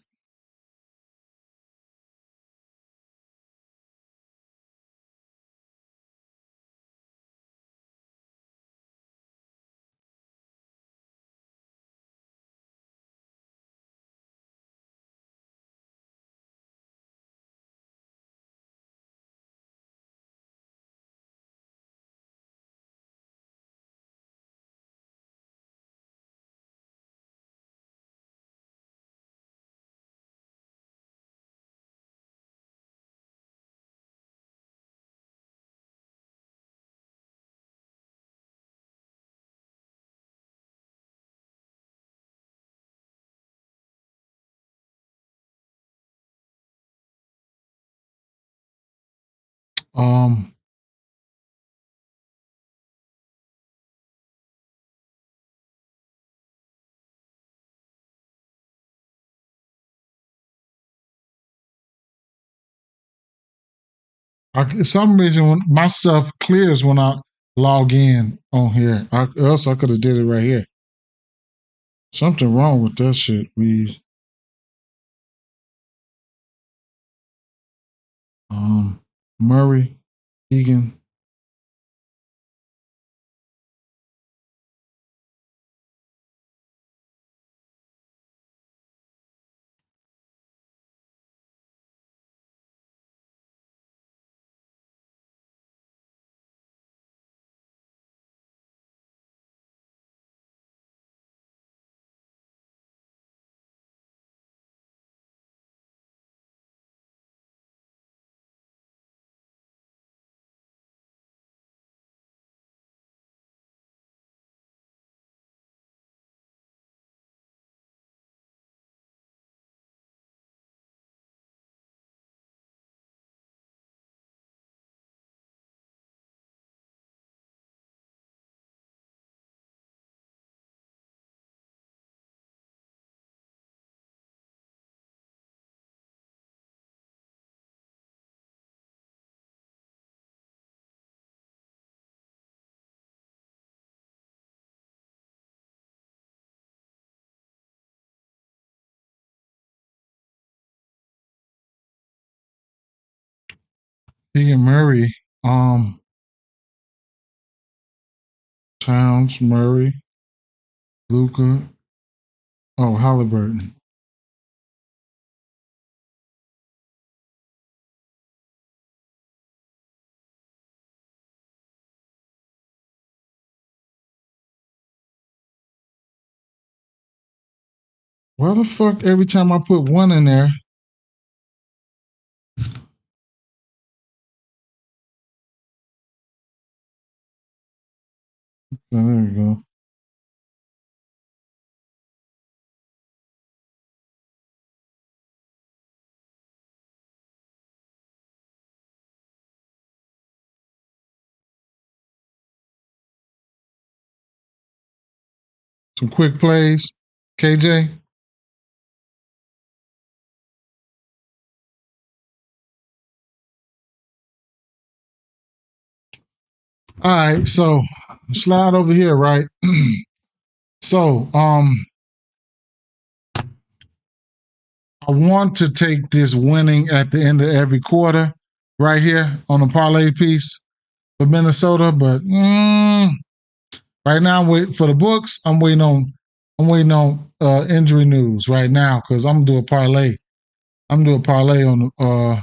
Um, some reason when my stuff clears when I log in on here. Else I could have did it right here. Something wrong with that shit. Um, Murray, Egan. Egan Murray. Towns, Murray, Luca. Oh, Halliburton. Why the fuck every time I put one in there? Oh, there we go. Some quick plays. KJ. All right, so slide over here, right? So, I want to take this winning at the end of every quarter right here on the parlay piece for Minnesota, but right now I'm waiting for the books. I'm waiting on injury news right now because I'm gonna do a parlay. I'm gonna do a parlay on the.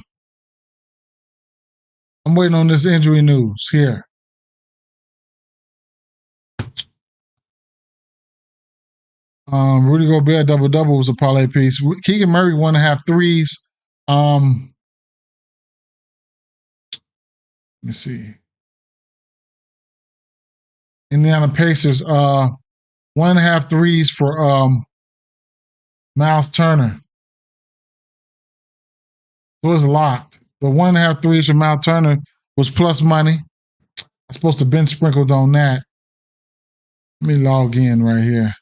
I'm waiting on this injury news here. Rudy Gobert double double was a parlay piece. Keegan Murray 1.5 threes. Let me see. Indiana Pacers 1.5 threes for Miles Turner. So it's locked. But 1.5 threes for Miles Turner was plus money. I'm supposed to bench sprinkled on that. Let me log in right here.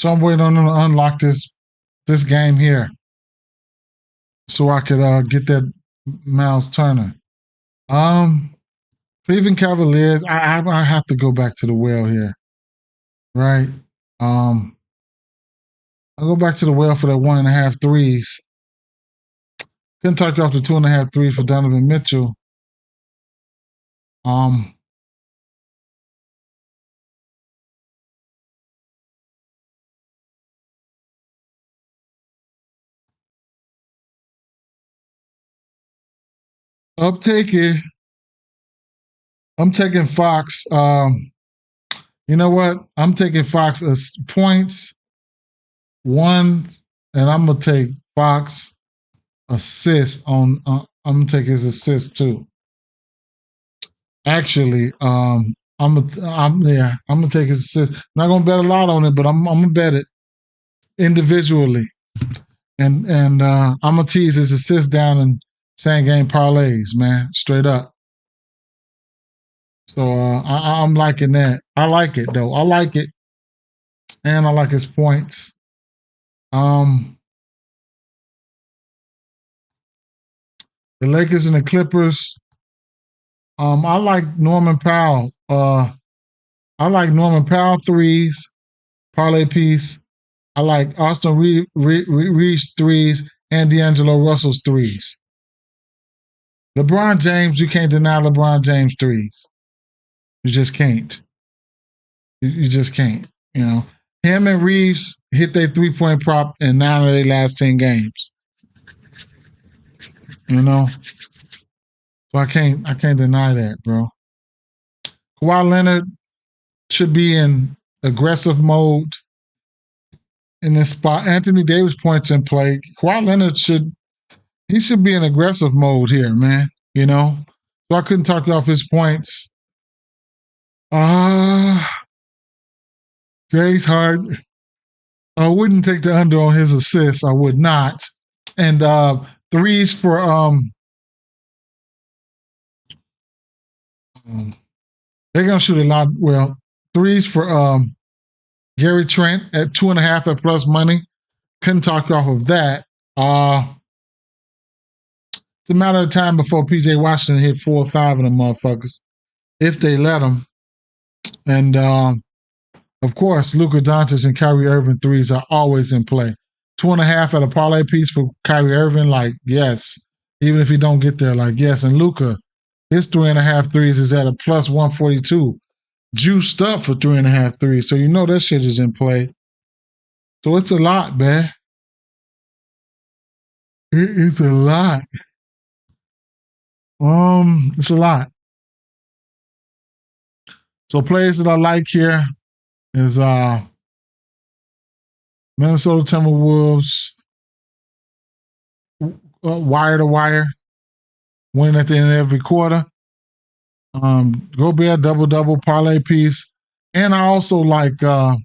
So I'm waiting on them to unlock this game here so I could get that Miles Turner. Cleveland Cavaliers. I have to go back to the well here, right? I'll go back to the well for that 1.5 threes. Kentucky off the 2.5 threes for Donovan Mitchell. Um, I'm taking Fox. You know what? I'm taking Fox as points one, and I'm gonna take Fox assist on. I'm gonna take his assist too. Actually, I'm gonna take his assist. Not gonna bet a lot on it, but I'm gonna bet it individually, and I'm gonna tease his assist down in same game parlays, man, straight up. So I'm liking that. I like it though. I like it, and I like his points. Um, the Lakers and the Clippers. I like Norman Powell. I like Norman Powell threes, parlay piece. I like Austin Reeves threes and D'Angelo Russell's threes. LeBron James, you can't deny LeBron James threes. You just can't. You just can't. You know, him and Reeves hit their 3-point prop in 9 of their last 10 games. You know, so I can't deny that, bro. Kawhi Leonard should be in aggressive mode in this spot. Anthony Davis points in play. Kawhi Leonard should be in aggressive mode here, man. You know, so I couldn't talk you off his points. Jay's hard. I wouldn't take the under on his assists. I would not. And threes for they're gonna shoot a lot. Well, threes for Gary Trent at 2.5 at plus money. Couldn't talk you off of that. It's a matter of time before PJ Washington hit 4 or 5 of them motherfuckers, if they let him. And of course, Luka Doncic and Kyrie Irving threes are always in play. 2.5 at a parlay piece for Kyrie Irving, like yes. Even if he don't get there, like yes. And Luka, his 3.5 threes is at a plus 142, juiced up for 3.5 threes. So you know that shit is in play. So it's a lot, man. It's a lot. It's a lot. So players that I like here is Minnesota Timberwolves, wire to wire, winning at the end of every quarter. Gobert double parlay piece, and I also like Karl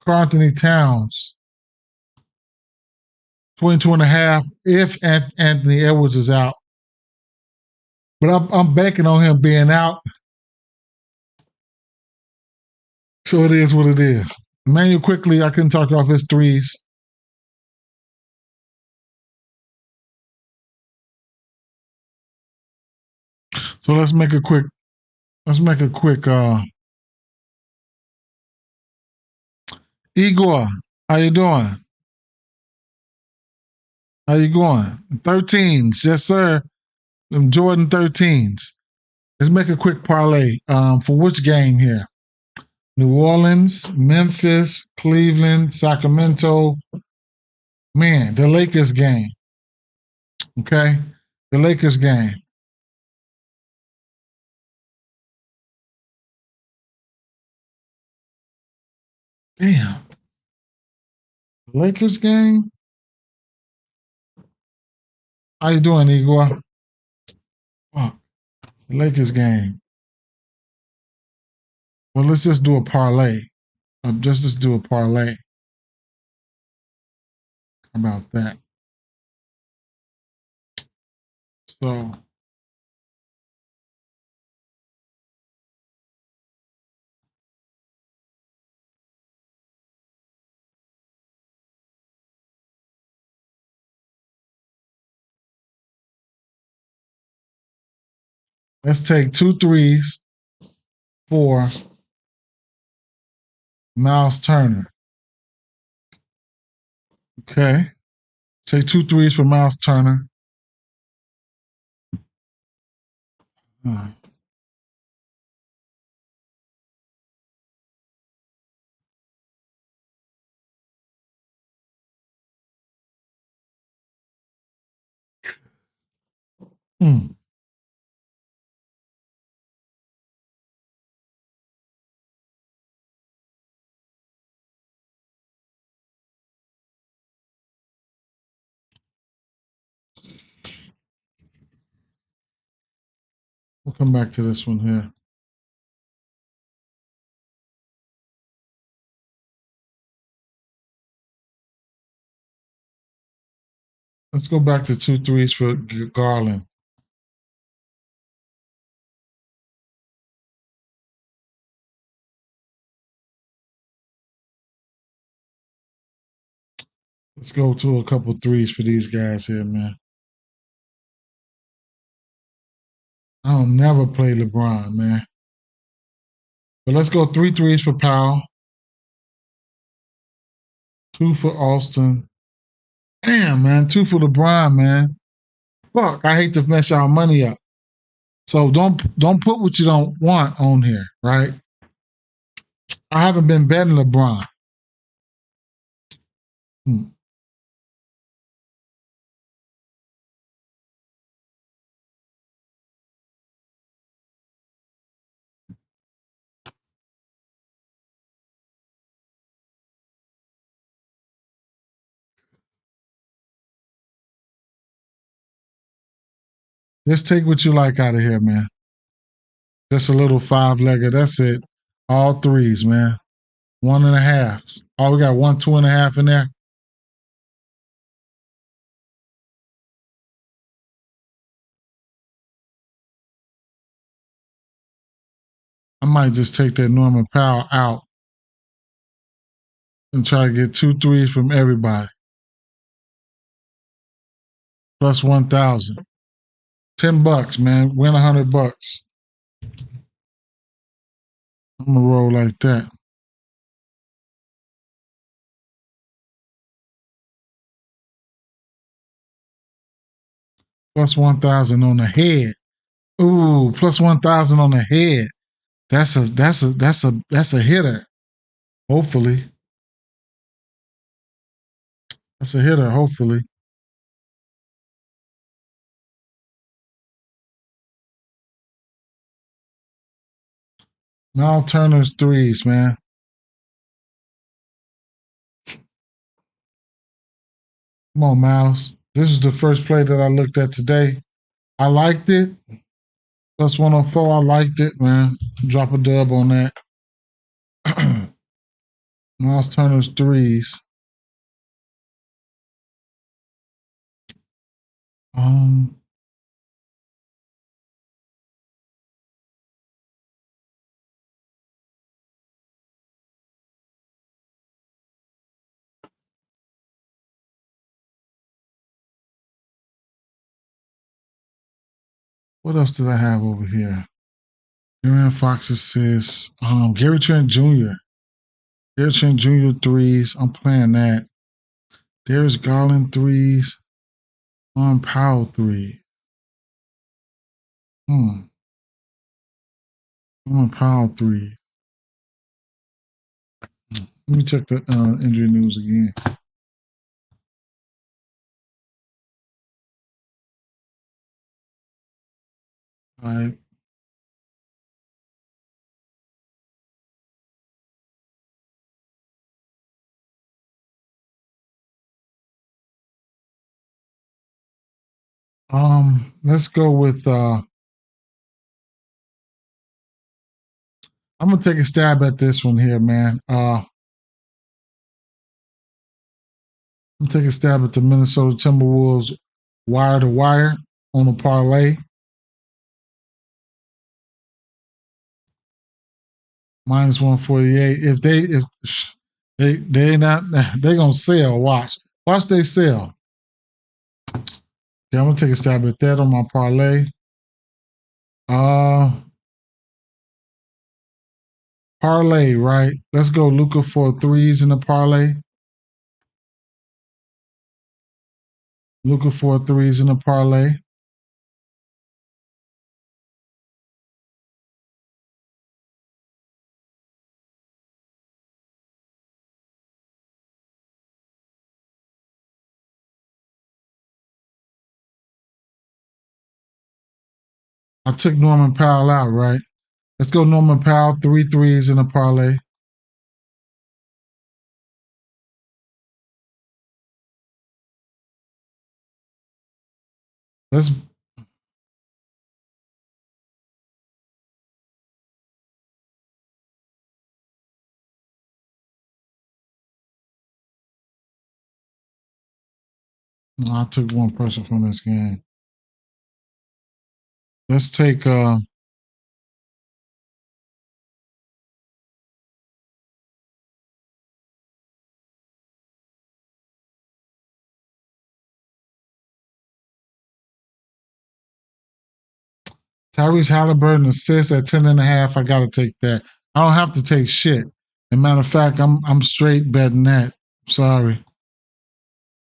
Anthony Towns 22.5 if Anthony Edwards is out. But I'm banking on him being out, so it is what it is. Emmanuel quickly, I couldn't talk off his threes. So let's make a quick Igor, how you doing? How you going? 13s, yes, sir. Them Jordan 13s. Let's make a quick parlay. For which game here? New Orleans, Memphis, Cleveland, Sacramento. Man, the Lakers game. Okay? The Lakers game. Damn. The Lakers game? How you doing, Igor? Oh, the Lakers game. Well, let's just do a parlay. Just do a parlay. How about that? So Let's take 2 threes for Miles Turner. Okay. Take 2 threes for Miles Turner. Hmm. We'll come back to this one here. Let's go back to 2 threes for Garland. Let's go to a couple threes for these guys here, man. I don't never play LeBron, man. But let's go 3 threes for Powell. 2 for Austin. Damn, man. 2 for LeBron, man. Fuck, I hate to mess y'all money up. So don't put what you don't want on here, right? I haven't been betting LeBron. Just take what you like out of here, man. Just a little 5-legger. That's it. All threes, man. 1.5s. Oh, we got 1, 2.5 in there. I might just take that Norman Powell out and try to get 2 threes from everybody. Plus 1,000. $10, man. Win $100. I'm gonna roll like that. Plus 1,000 on the head. Ooh, plus 1,000 on the head. That's a hitter. Hopefully. That's a hitter, hopefully. Now Turner's threes, man. Come on, Miles. This is the first play that I looked at today. I liked it. Plus 104, I liked it, man. Drop a dub on that. Miles Turner's threes. Um, what else did I have over here? Aaron Fox says Gary Trent Jr. Gary Trent Jr. threes. I'm playing that. There's Garland threes. Powell three. Powell three. Let me check the injury news again. All right. Let's go with I'm gonna take a stab at this one here, man. I'm gonna take a stab at the Minnesota Timberwolves wire to wire on a parlay. Minus 148. If they not they gonna sell. Watch they sell. Yeah, I'm gonna take a stab at that on my parlay. Uh, parlay, right? Let's go Luca for threes in the parlay. Luca for threes in the parlay. I took Norman Powell out, right? Let's go Norman Powell, three threes in the parlay. Let's. No, I took one person from this game. Let's take. Tyrese Halliburton assists at 10.5. I got to take that. I don't have to take shit. As a matter of fact, I'm straight betting that. Sorry,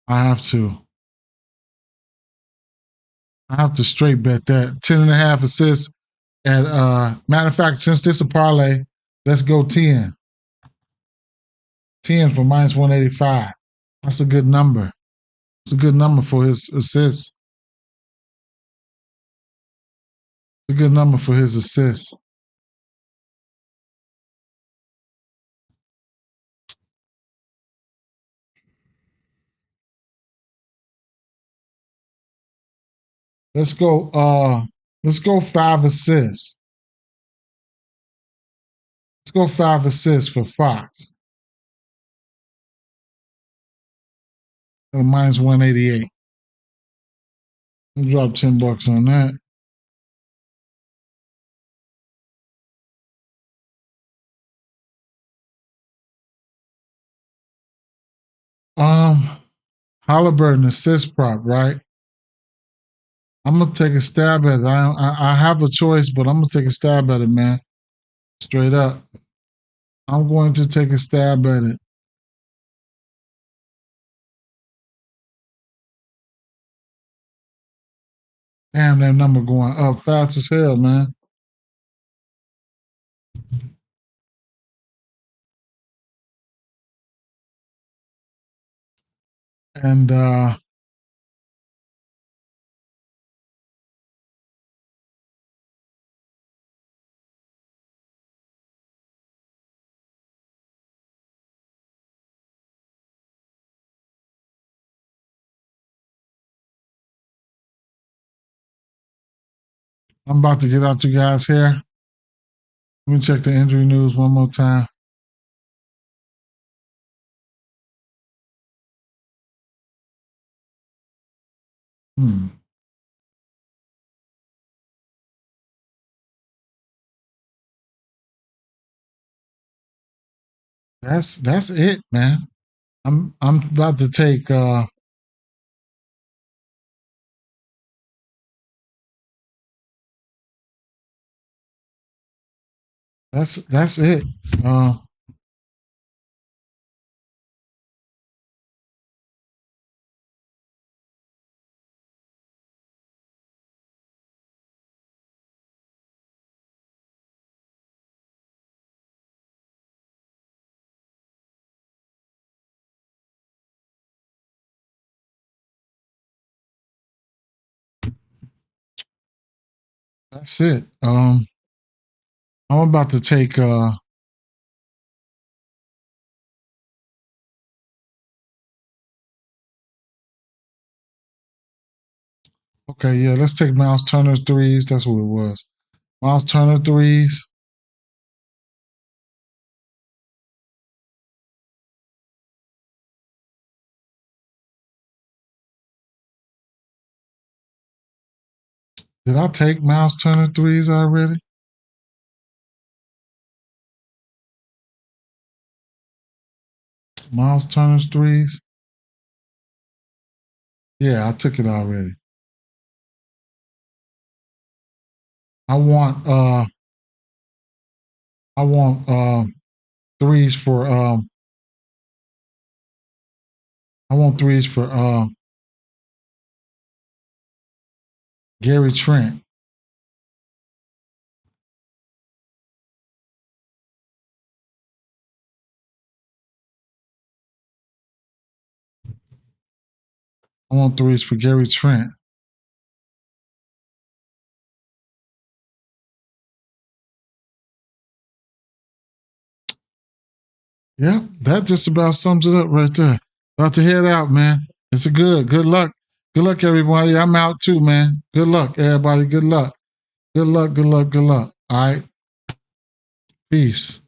I have to. I have to straight bet that 10.5 assists. At matter of fact, since this is a parlay, let's go 10. 10 for minus 185. That's a good number. It's a good number for his assists. It's a good number for his assists. Let's go. Let's go 5 assists. Let's go 5 assists for Fox. Minus 188. I'll drop $10 on that. Um, Halliburton assist prop, right? I'm gonna take a stab at it. I have a choice, but I'm gonna take a stab at it, man. Straight up, I'm going to take a stab at it. Damn, that number going up fast as hell, man. And I'm about to get out you guys here. Let me check the injury news one more time. Hmm. That's it, man. I'm about to take that's it. Uh that's it. I'm about to take okay, yeah, let's take Miles Turner threes. That's what it was. Miles Turner threes. Did I take Miles Turner threes already? Miles Turner's threes? Yeah, I took it already. I want threes for I want threes for Gary Trent. I want threes for Gary Trent. Yeah, that just about sums it up right there. About to head out, man. It's a good luck. Good luck, everybody. I'm out too, man. Good luck, everybody. Good luck. Good luck. All right. Peace.